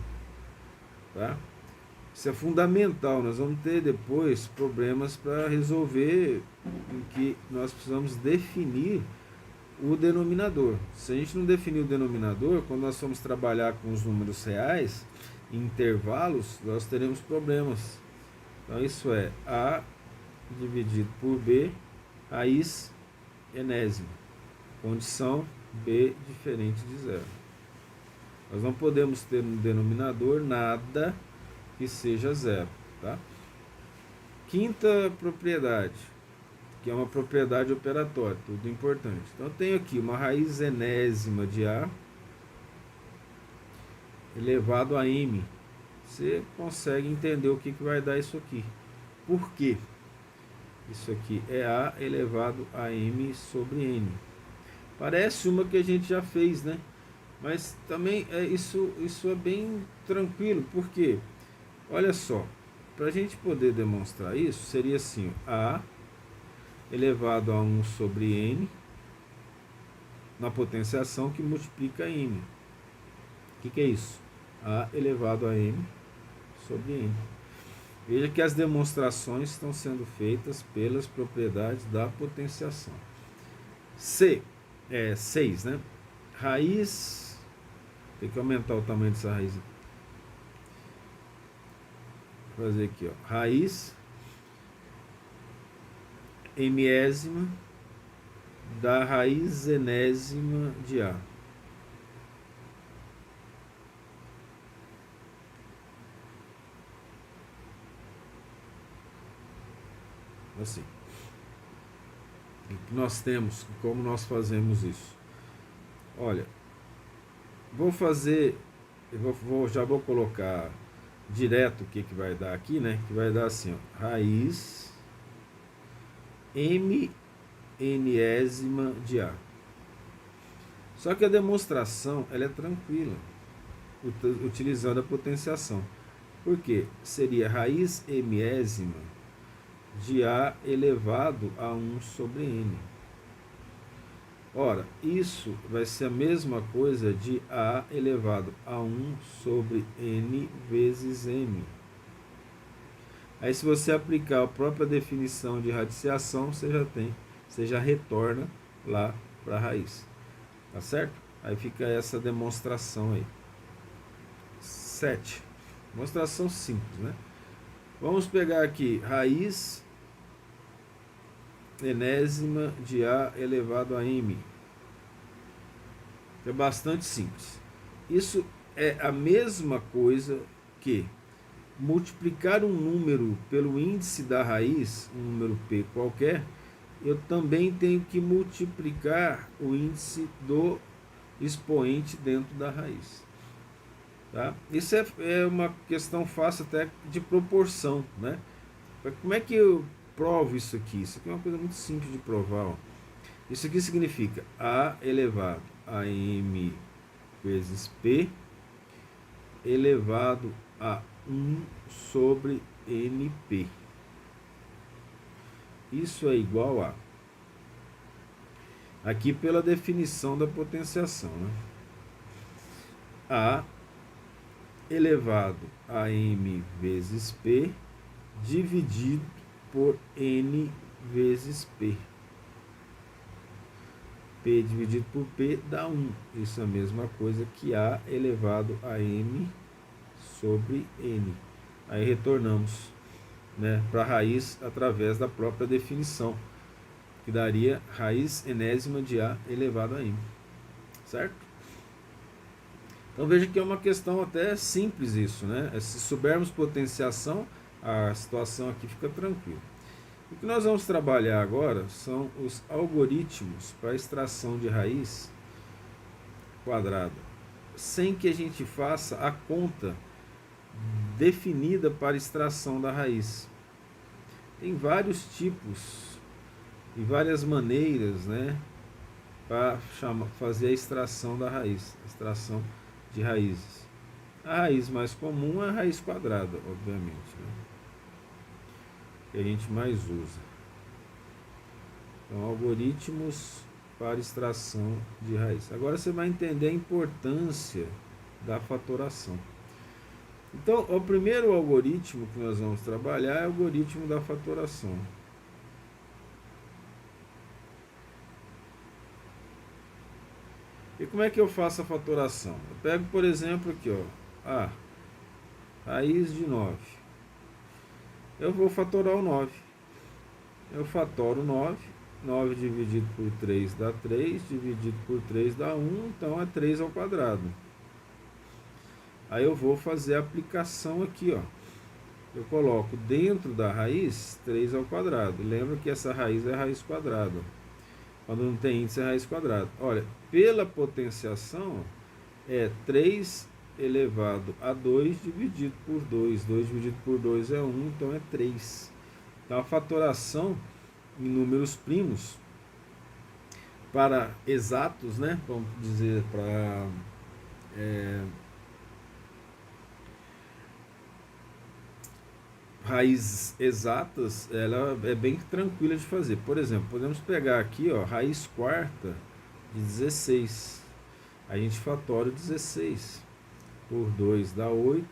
Tá? Isso é fundamental. Nós vamos ter depois problemas para resolver em que nós precisamos definir o denominador. Se a gente não definir o denominador, quando nós formos trabalhar com os números reais, em intervalos, nós teremos problemas. Então, isso é A dividido por B, raiz enésima. Condição B diferente de zero. Nós não podemos ter no denominador nada que seja zero. Tá? Quinta propriedade, que é uma propriedade operatória, tudo importante. Então, eu tenho aqui uma raiz enésima de A elevado a M. Você consegue entender o que vai dar isso aqui. Por quê? Isso aqui é A elevado a M sobre N. Parece uma que a gente já fez, né? Mas também isso é bem tranquilo. Por quê? Olha só, para a gente poder demonstrar isso, seria assim, A elevado a 1 sobre N, na potenciação que multiplica M. O que é isso? A elevado a M sobre N. Veja que as demonstrações estão sendo feitas pelas propriedades da potenciação. 6, né? Raiz, tem que aumentar o tamanho dessa raiz. Vou fazer aqui, ó. Raiz mésima da raiz enésima de A. Assim. O que nós temos, como nós fazemos isso? Olha, vou fazer, já vou colocar direto o que vai dar aqui, né? Que vai dar assim, ó, raiz enésima de A. Só que a demonstração, ela é tranquila, utilizando a potenciação. Por quê? Seria raiz mésima de A elevado a 1 sobre N. Ora, isso vai ser a mesma coisa de A elevado a 1 sobre N vezes M. Aí se você aplicar a própria definição de radiciação, você já retorna lá para a raiz. Tá certo? Aí fica essa demonstração aí. 7. Demonstração simples, né? Vamos pegar aqui raiz enésima de A elevado a M. É bastante simples. Isso é a mesma coisa que multiplicar um número pelo índice da raiz, um número P qualquer, eu também tenho que multiplicar o índice do expoente dentro da raiz. Tá? Isso é uma questão fácil até de proporção, né? Como é que eu provo isso aqui? Isso aqui é uma coisa muito simples de provar. Ó. Isso aqui significa A elevado a M vezes P elevado a 1 sobre NP. Isso é igual a... Aqui pela definição da potenciação, né? A elevado a M vezes P dividido por N vezes P. P dividido por P dá 1. Isso é a mesma coisa que A elevado a M sobre N. Aí retornamos, né, para a raiz através da própria definição, que daria raiz enésima de A elevado a M. Certo? Então veja que é uma questão até simples isso, né? Se soubermos potenciação, a situação aqui fica tranquila. O que nós vamos trabalhar agora são os algoritmos para extração de raiz quadrada, sem que a gente faça a conta definida para extração da raiz. Tem vários tipos e várias maneiras, né, para fazer a extração da raiz, extração de raízes. A raiz mais comum é a raiz quadrada, obviamente, né, que a gente mais usa. Então, algoritmos para extração de raiz. Agora você vai entender a importância da fatoração. Então, o primeiro algoritmo que nós vamos trabalhar é o algoritmo da fatoração. E como é que eu faço a fatoração? Eu pego, por exemplo, aqui, ó, A, raiz de 9. Eu vou fatorar o 9. Eu fatoro 9. 9 dividido por 3 dá 3, dividido por 3 dá 1, então é 3 ao quadrado. Aí eu vou fazer a aplicação aqui, ó. Eu coloco dentro da raiz 3 ao quadrado. Lembra que essa raiz é raiz quadrada. Quando não tem índice é raiz quadrada. Olha, pela potenciação é 3 elevado a 2 dividido por 2. 2 dividido por 2 é 1, então é 3. Então a fatoração em números primos para exatos, né? Vamos dizer para... raízes exatas, ela é bem tranquila de fazer. Por exemplo, podemos pegar aqui, ó, raiz quarta de 16. A gente fatora 16 por 2 dá 8.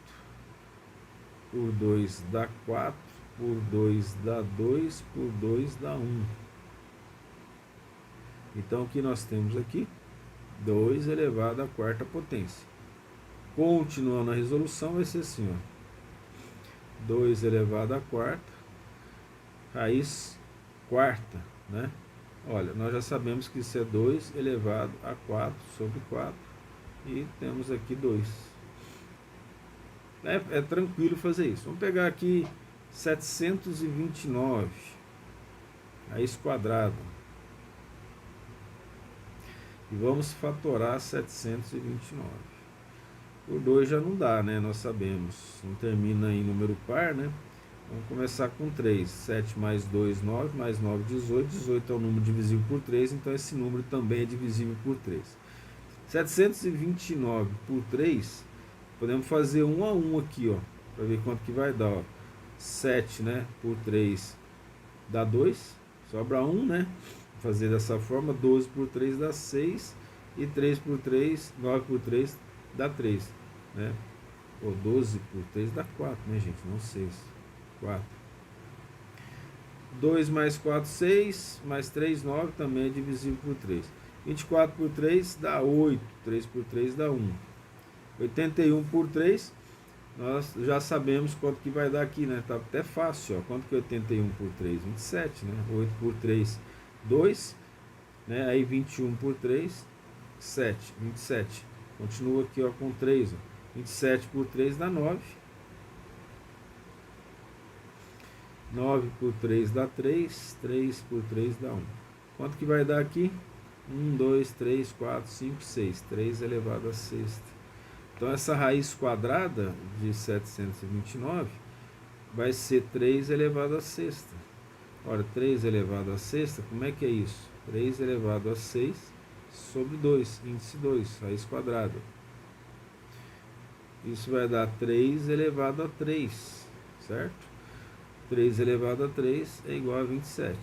por 2 dá 4, por 2 dá 2, por 2 dá 1. Então, o que nós temos aqui? 2 elevado à quarta potência. Continuando a resolução, vai ser assim, ó. 2 elevado à quarta, raiz quarta, né? Olha, nós já sabemos que isso é 2 elevado a 4 sobre 4. E temos aqui 2. É tranquilo fazer isso. Vamos pegar aqui 729, raiz quadrada. E vamos fatorar 729. Por 2 já não dá, né? Nós sabemos. Não termina em número par, né? Vamos começar com 3. 7 mais 2, 9. Mais 9, 18. 18 é o número divisível por 3. Então esse número também é divisível por 3. 729 por 3. Podemos fazer 1 a 1 aqui, ó. Para ver quanto que vai dar, ó. 7, né? Por 3 dá 2. Sobra 1, né? Vou fazer dessa forma. 12 por 3 dá 6. E 3 por 3, 9 por 3 dá 3, né? Ou 12 por 3 dá 4, né, gente? Não 6. 4. 2 mais 4, 6. Mais 3, 9. Também é divisível por 3. 24 por 3 dá 8. 3 por 3 dá 1. 81 por 3. Nós já sabemos quanto que vai dar aqui, né? Tá até fácil, ó. Quanto que é 81 por 3? 27, né? 8 por 3, 2. Né? Aí 21 por 3, 7. 27. Continua aqui, ó, com 3. Ó. 27 por 3 dá 9. 9 por 3 dá 3. 3 por 3 dá 1. Quanto que vai dar aqui? 1, 2, 3, 4, 5, 6. 3 elevado a sexta. Então, essa raiz quadrada de 729 vai ser 3 elevado a sexta. Ora, 3 elevado a sexta, como é que é isso? 3 elevado a 6 sobre 2, índice 2, raiz quadrada. Isso vai dar 3 elevado a 3, certo? 3 elevado a 3 é igual a 27.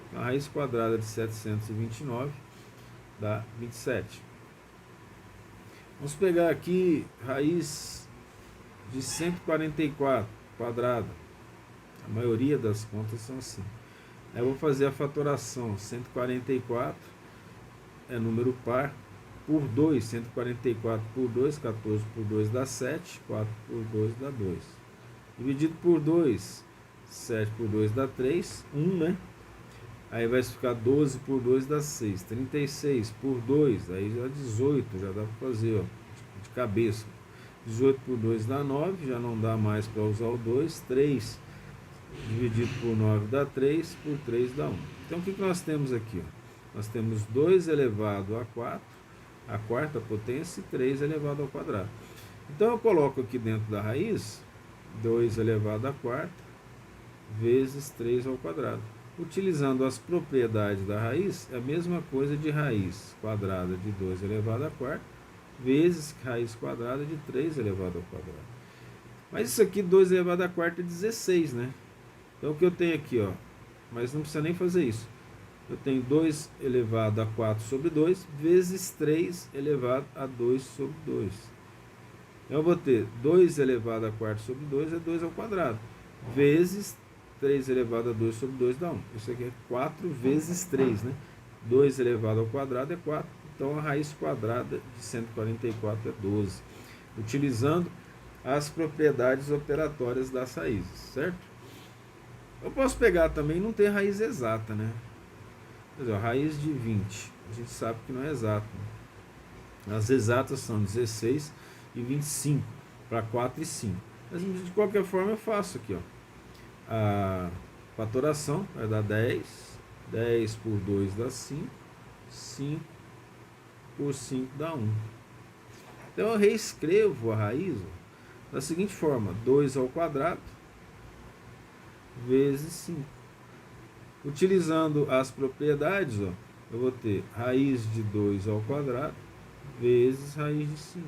Então, a raiz quadrada de 729 dá 27. Vamos pegar aqui raiz de 144 quadrada. A maioria das contas são assim. Aí eu vou fazer a fatoração. 144 é número par por 2. 144 por 2, 14 por 2 dá 7. 4 por 2 dá 2. Dividido por 2, 7 por 2 dá 3. 1, né? Aí vai ficar 12 por 2 dá 6. 36 por 2, aí já 18, já dá para fazer, ó, de cabeça. 18 por 2 dá 9, já não dá mais para usar o 2. 3 dividido por 9 dá 3, por 3 dá 1. Então o que nós temos aqui? Ó? Nós temos 2 elevado a 4, a quarta potência, e 3 elevado ao quadrado. Então eu coloco aqui dentro da raiz 2 elevado a quarta vezes 3 ao quadrado. Utilizando as propriedades da raiz, é a mesma coisa de raiz quadrada de 2 elevado a quarta vezes raiz quadrada de 3 elevado ao quadrado. Mas isso aqui, 2 elevado a quarta, é 16, né? Então o que eu tenho aqui, ó, mas não precisa nem fazer isso. Eu tenho 2 elevado a 4 sobre 2 vezes 3 elevado a 2 sobre 2. Então eu vou ter 2 elevado a quarta sobre 2 é 2 ao quadrado, vezes 3 elevado a 2 sobre 2 dá 1. Isso aqui é 4 vezes 3, né? 2 elevado ao quadrado é 4. Então a raiz quadrada de 144 é 12. Utilizando as propriedades operatórias das raízes, certo? Eu posso pegar também, não ter raiz exata, né? Quer dizer, a raiz de 20, a gente sabe que não é exato, né? As exatas são 16 e 25, para 4 e 5. Mas de qualquer forma eu faço aqui, ó. A fatoração vai dar 10. 10 por 2 dá 5. 5 por 5 dá 1. Então eu reescrevo a raiz, ó, da seguinte forma: 2 ao quadrado vezes 5. Utilizando as propriedades, ó, eu vou ter raiz de 2 ao quadrado vezes raiz de 5.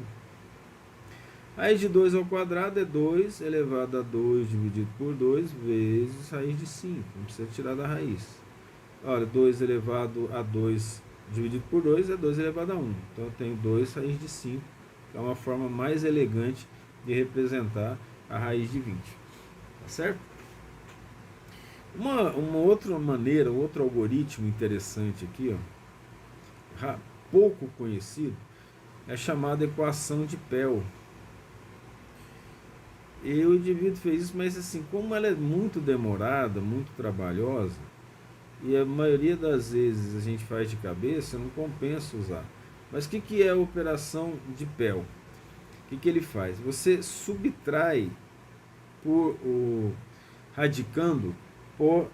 Raiz de 2 ao quadrado é 2 elevado a 2 dividido por 2 vezes raiz de 5. Não precisa tirar da raiz. Olha, 2 elevado a 2 dividido por 2 é 2 elevado a 1. Então eu tenho 2 raiz de 5, que é uma forma mais elegante de representar a raiz de 20. Tá certo? Uma outra maneira, outro algoritmo interessante aqui, ó, pouco conhecido, é chamada equação de Pell. E o indivíduo fez isso, mas assim, como ela é muito demorada, muito trabalhosa, e a maioria das vezes a gente faz de cabeça, não compensa usar. Mas o que é a operação de Pell? O que ele faz? Você subtrai radicando por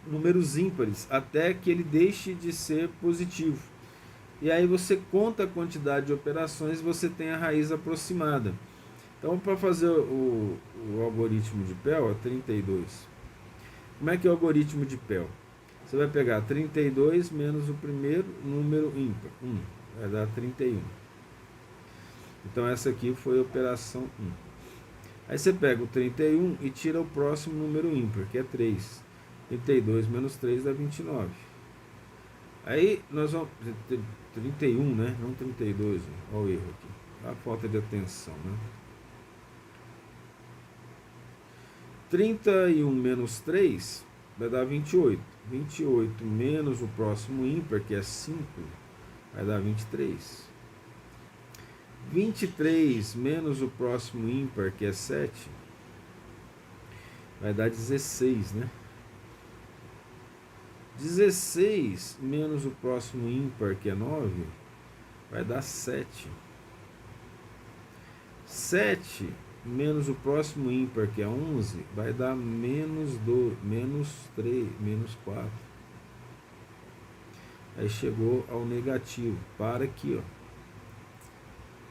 números ímpares até que ele deixe de ser positivo. E aí você conta a quantidade de operações e você tem a raiz aproximada. Então, para fazer o algoritmo de Pell, é 32. Como é que é o algoritmo de Pell? Você vai pegar 32 menos o primeiro número ímpar, 1, vai dar 31. Então, essa aqui foi a operação 1. Aí você pega o 31 e tira o próximo número ímpar, que é 3. 32 menos 3 dá 29. Aí nós vamos... 31, né? Não 32. Olha o erro aqui. A falta de atenção, né? 31 menos 3 vai dar 28. 28 menos o próximo ímpar, que é 5, vai dar 23. 23 menos o próximo ímpar, que é 7, vai dar 16, né? 16 menos o próximo ímpar, que é 9, vai dar 7. 7 menos o próximo ímpar, que é 11, vai dar menos 3, menos 4. Aí chegou ao negativo. Para aqui, ó.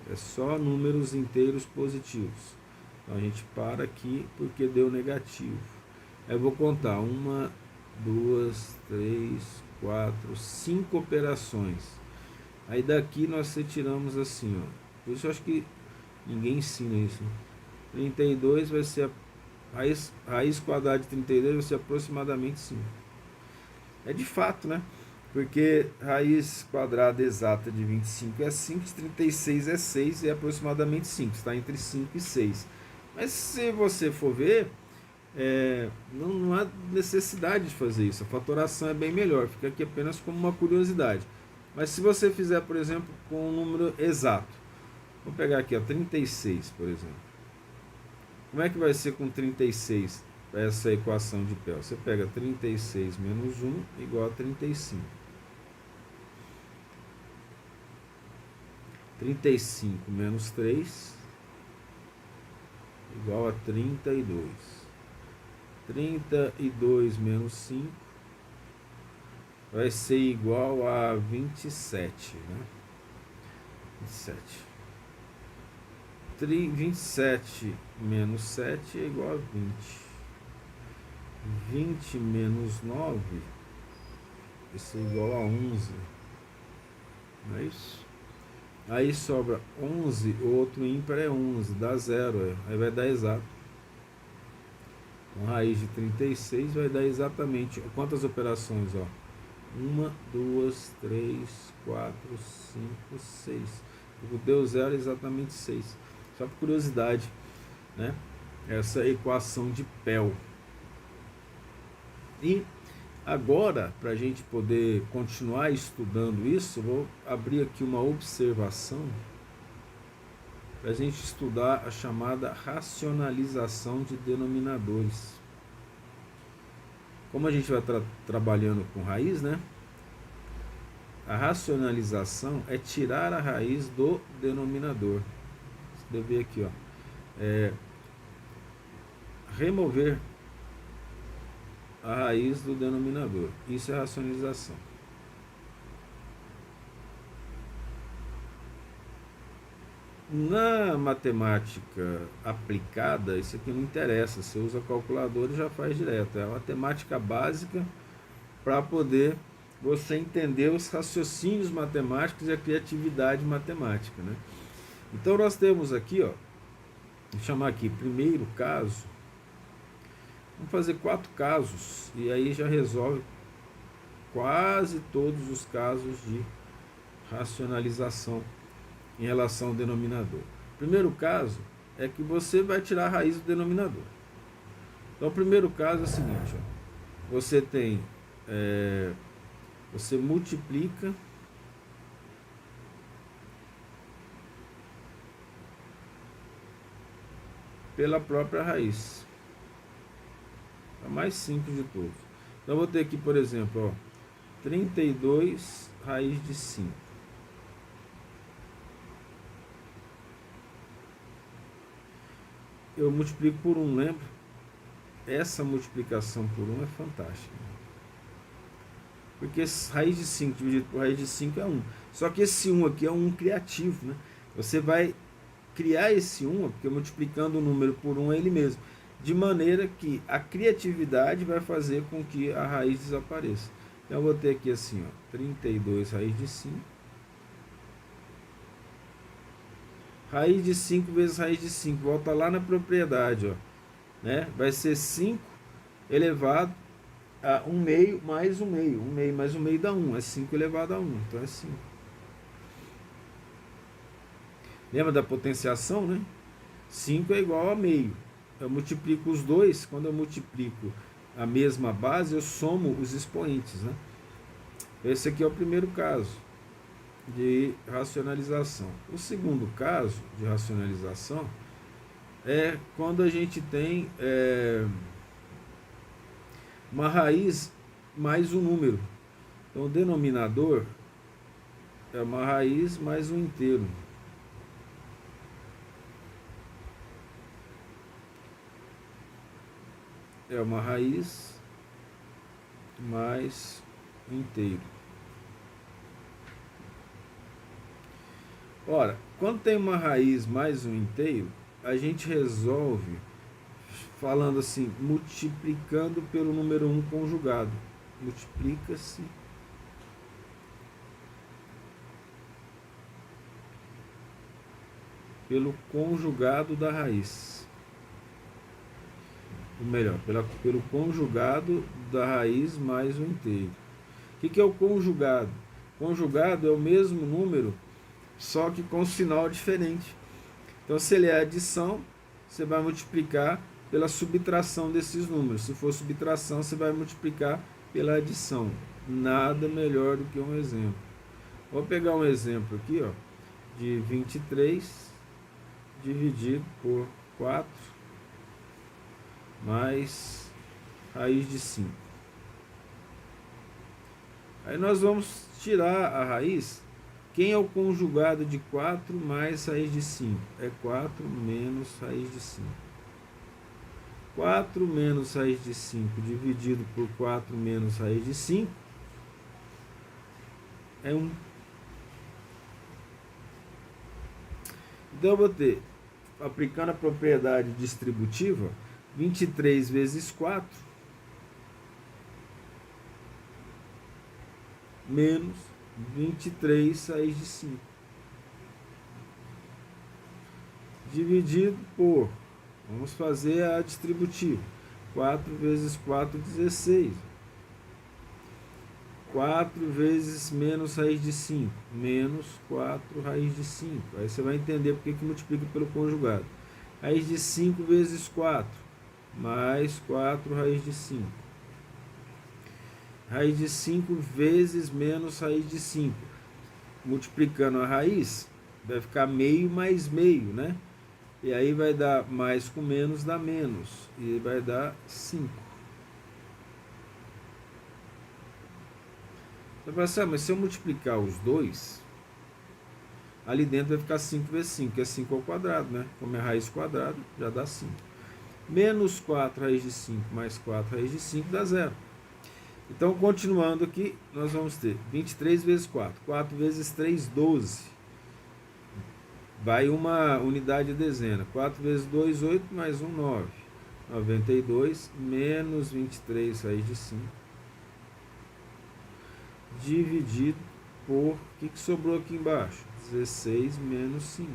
É só números inteiros positivos. Então a gente para aqui porque deu negativo. Aí eu vou contar 1, 2, 3, 4, 5 operações. Aí daqui nós retiramos assim, ó. Por isso eu acho que ninguém ensina isso, né? 32 vai ser raiz quadrada de 32 vai ser aproximadamente 5. É de fato, né? Porque raiz quadrada exata de 25 é 5, de 36 é 6 e é aproximadamente 5. Está entre 5 e 6. Mas se você for ver, não há necessidade de fazer isso. A fatoração é bem melhor. Fica aqui apenas como uma curiosidade. Mas se você fizer, por exemplo, com um número exato. Vou pegar aqui, ó, 36, por exemplo. Como é que vai ser com 36 essa equação de Pell? Você pega 36 menos 1 igual a 35. 35 menos 3 igual a 32. 32 menos 5 vai ser igual a 27, né? 27. 27 menos 7 é igual a 20. 20 menos 9 vai ser igual a 11. Não é isso? Aí sobra 11, o outro ímpar é 11, dá 0. Aí vai dar exato. Então, raiz de 36 vai dar exatamente quantas operações? 1, 2, 3, 4, 5, 6. Deu 0 exatamente 6. Só por curiosidade, né? Essa equação de Pell. E agora, para a gente poder continuar estudando isso, vou abrir aqui uma observação para a gente estudar a chamada racionalização de denominadores. Como a gente vai trabalhando com raiz, né? A racionalização é tirar a raiz do denominador. Você deve ver aqui, ó. Remover a raiz do denominador. Isso é racionalização. Na matemática aplicada, isso aqui não interessa. Você usa calculadora e já faz direto. É a matemática básica para poder você entender os raciocínios matemáticos e a criatividade matemática, né? Então nós temos aqui, ó, vou chamar aqui primeiro caso. Vamos fazer 4 casos e aí já resolve quase todos os casos de racionalização em relação ao denominador. Primeiro caso, é que você vai tirar a raiz do denominador. Então, o primeiro caso é o seguinte, ó, você tem, você multiplica pela própria raiz. É a mais simples de todos. Então, eu vou ter aqui, por exemplo, ó, 32 raiz de 5. Eu multiplico por 1, lembra? Essa multiplicação por 1 é fantástica. Porque raiz de 5 dividido por raiz de 5 é 1. Só que esse 1 aqui é um criativo, né? Você vai criar esse 1, porque multiplicando o número por 1 é ele mesmo. De maneira que a criatividade vai fazer com que a raiz desapareça. Então eu vou ter aqui assim, ó, 32 raiz de 5. Raiz de 5 vezes raiz de 5. Volta lá na propriedade, ó, né? Vai ser 5 elevado a 1 meio mais 1 meio. 1 meio mais 1 meio dá 1. É 5 elevado a 1. Então é 5. Lembra da potenciação, né? 5 é igual a meio. Eu multiplico os dois. Quando eu multiplico a mesma base, eu somo os expoentes, né? Esse aqui é o primeiro caso de racionalização. O segundo caso de racionalização é quando a gente tem uma raiz mais um número. Então, o denominador é uma raiz mais um inteiro. É uma raiz mais um inteiro. Ora, quando tem uma raiz mais um inteiro, a gente resolve falando assim, multiplicando pelo número 1 conjugado. Multiplica-se pelo conjugado da raiz. Ou melhor, pelo conjugado da raiz mais o inteiro. O que é o conjugado? Conjugado é o mesmo número, só que com sinal diferente. Então, se ele é adição, você vai multiplicar pela subtração desses números. Se for subtração, você vai multiplicar pela adição. Nada melhor do que um exemplo. Vou pegar um exemplo aqui, ó, de 23 dividido por 4 mais raiz de 5. Aí nós vamos tirar a raiz. Quem é o conjugado de 4 mais raiz de 5? É 4 menos raiz de 5. 4 menos raiz de 5 dividido por 4 menos raiz de 5 é 1. Então eu vou ter, aplicando a propriedade distributiva, 23 vezes 4 menos 23 raiz de 5 dividido por, vamos fazer a distributiva, 4 vezes 4, 16. 4 vezes menos raiz de 5, menos 4 raiz de 5. Aí você vai entender porque que multiplica pelo conjugado. Raiz de 5 vezes 4, mais 4 raiz de 5. Raiz de 5 vezes menos raiz de 5. Multiplicando a raiz, vai ficar meio mais meio, né? E aí vai dar mais com menos, dá menos. E vai dar 5. Você vai pensar, mas se eu multiplicar os dois, ali dentro vai ficar 5 vezes 5, que é 5 ao quadrado, né? Como é raiz quadrada, já dá 5. Menos 4 raiz de 5 mais 4 raiz de 5 dá 0. Então, continuando aqui, nós vamos ter 23 vezes 4. 4 vezes 3, 12. Vai uma unidade de dezena. 4 vezes 2, 8, mais 1, 9. 92 menos 23 raiz de 5. Dividido por, o que sobrou aqui embaixo? 16 menos 5.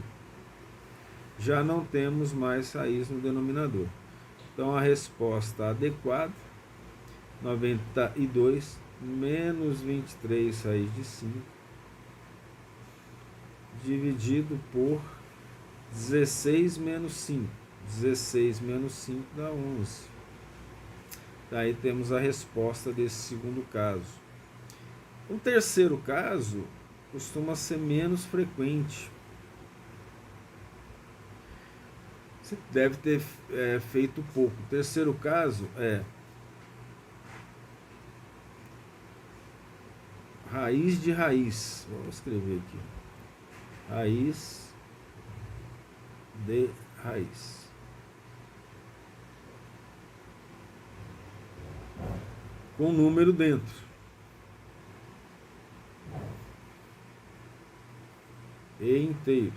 Já não temos mais raiz no denominador. Então, a resposta adequada, 92 menos 23 raiz de 5, dividido por 16 menos 5. 16 menos 5 dá 11. Daí temos a resposta desse segundo caso. O terceiro caso costuma ser menos frequente. Você deve ter feito pouco. O terceiro caso é raiz de raiz. Vou escrever aqui. Raiz de raiz. Com número dentro. E inteiro.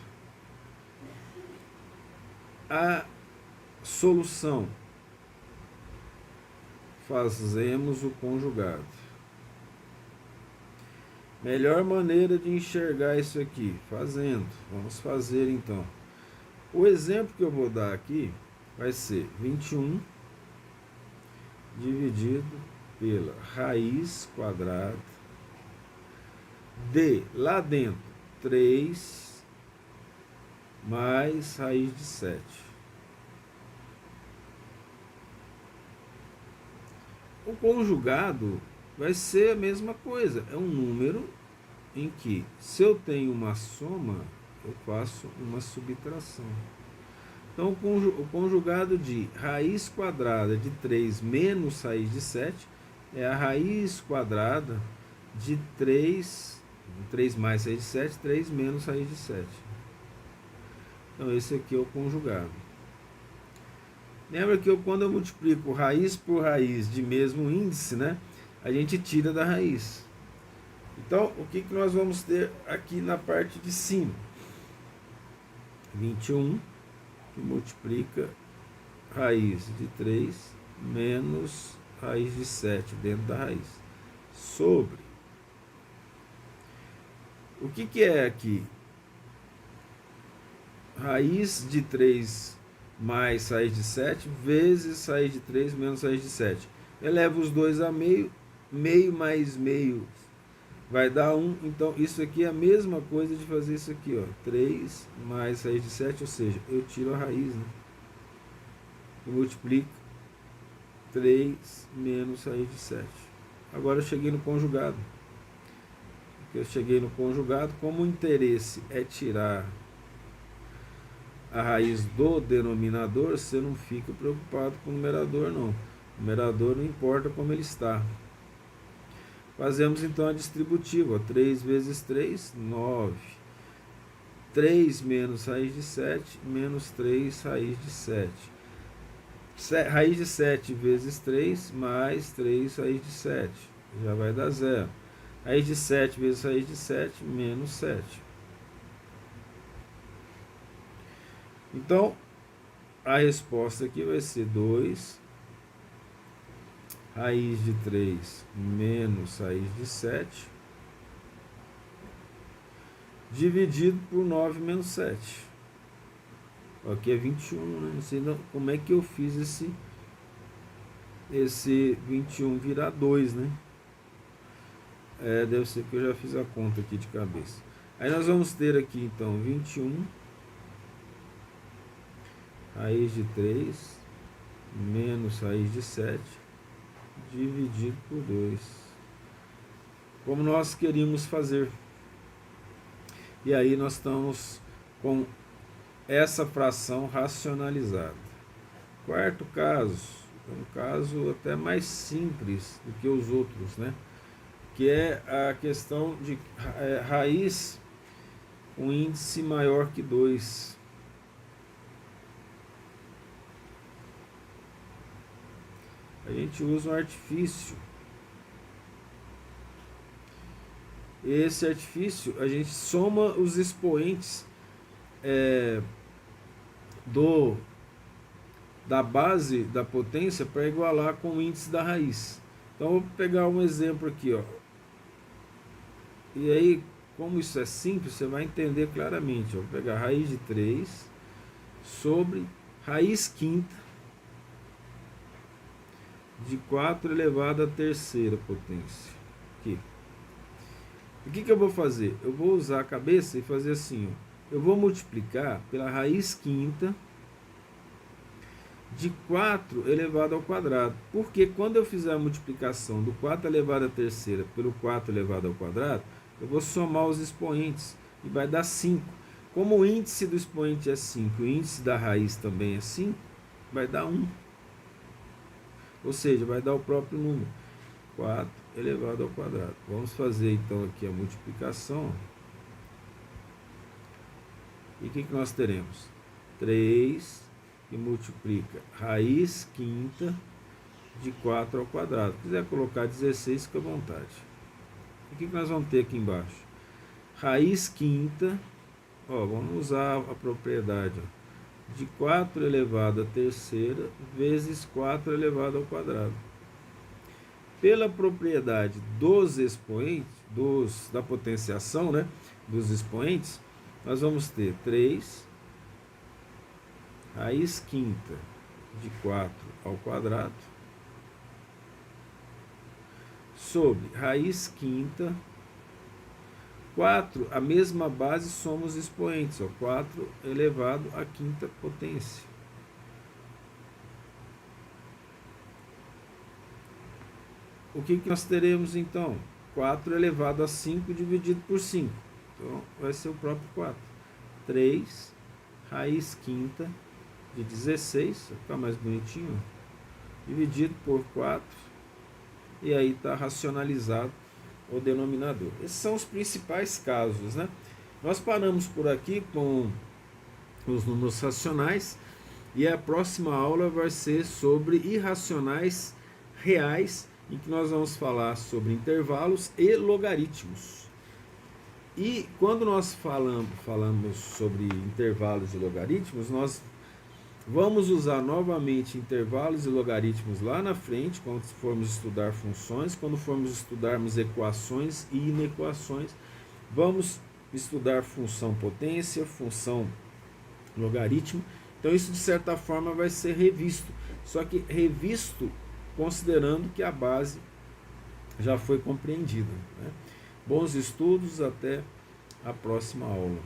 A solução. Fazemos o conjugado. Melhor maneira de enxergar isso aqui, fazendo. Vamos fazer então. O exemplo que eu vou dar aqui vai ser 21 dividido pela raiz quadrada de, lá dentro, 3 mais raiz de 7. O conjugado vai ser a mesma coisa. É um número em que, se eu tenho uma soma, eu faço uma subtração. Então, o conjugado de raiz quadrada de 3 menos raiz de 7 é a raiz quadrada de 3 mais raiz de 7, 3 menos raiz de 7. Então, esse aqui é o conjugado. Lembra que quando eu multiplico raiz por raiz de mesmo índice, né, a gente tira da raiz. Então, o que nós vamos ter aqui na parte de cima? 21, que multiplica raiz de 3 menos raiz de 7 dentro da raiz. Sobre. O que é aqui? Raiz de 3 mais raiz de 7 vezes raiz de 3 menos raiz de 7. Eleva os dois a meio, meio mais meio vai dar 1. Então, isso aqui é a mesma coisa de fazer isso aqui, ó. 3 mais raiz de 7, ou seja, eu tiro a raiz, né? E multiplico 3 menos raiz de 7. Agora eu cheguei no conjugado. Eu cheguei no conjugado, como o interesse é tirar a raiz do denominador, você não fica preocupado com o numerador, não. O numerador não importa como ele está. Fazemos então a distributiva. 3 vezes 3, 9. 3 menos raiz de 7, menos 3 raiz de 7. Raiz de 7 vezes 3, mais 3 raiz de 7. Já vai dar 0. Raiz de 7 vezes raiz de 7, menos 7. Então, a resposta aqui vai ser 2 raiz de 3 menos raiz de 7 dividido por 9 menos 7. Aqui é 21, né? Não sei como é que eu fiz esse 21 virar 2, né? Deve ser que eu já fiz a conta aqui de cabeça. Aí nós vamos ter aqui então 21 raiz de 3 menos raiz de 7 dividido por 2, como nós queríamos fazer. E aí nós estamos com essa fração racionalizada. Quarto caso, é um caso até mais simples do que os outros, né? Que é a questão de raiz com índice maior que 2. A gente usa um artifício. Esse artifício, a gente soma os expoentes da base da potência para igualar com o índice da raiz. Então, eu vou pegar um exemplo aqui, ó. E aí, como isso é simples, você vai entender claramente. Eu vou pegar raiz de 3 sobre raiz quinta de 4 elevado à terceira potência. Aqui. O que eu vou fazer? Eu vou usar a cabeça e fazer assim, ó. eu vou multiplicar pela raiz quinta de 4 elevado ao quadrado. Porque quando eu fizer a multiplicação do 4 elevado à terceira pelo 4 elevado ao quadrado, eu vou somar os expoentes e vai dar 5. Como o índice do expoente é 5 e o índice da raiz também é 5, vai dar 1. Ou seja, vai dar o próprio número, 4 elevado ao quadrado. Vamos fazer então aqui a multiplicação. E o que nós teremos? 3 que multiplica raiz quinta de 4 ao quadrado. Se quiser colocar 16, fica à vontade. E o que nós vamos ter aqui embaixo? Raiz quinta, vamos usar a propriedade, de 4 elevado à terceira vezes 4 elevado ao quadrado. Pela propriedade dos expoentes, da potenciação, né, dos expoentes, nós vamos ter 3 raiz quinta de 4 ao quadrado sobre raiz quinta, 4, a mesma base, somos expoentes, 4 elevado à quinta potência. O que nós teremos então? 4 elevado a 5 dividido por 5. Então vai ser o próprio 4. 3 raiz quinta de 16, vai ficar mais bonitinho, dividido por 4, e aí está racionalizado o denominador. Esses são os principais casos, né? Nós paramos por aqui com os números racionais, e a próxima aula vai ser sobre irracionais reais, em que nós vamos falar sobre intervalos e logaritmos. E quando nós falamos sobre intervalos e logaritmos, nós vamos usar novamente intervalos e logaritmos lá na frente, quando formos estudar funções, quando formos estudarmos equações e inequações. Vamos estudar função potência, função logaritmo. Então isso de certa forma vai ser revisto, só que revisto considerando que a base já foi compreendida, né? Bons estudos, até a próxima aula.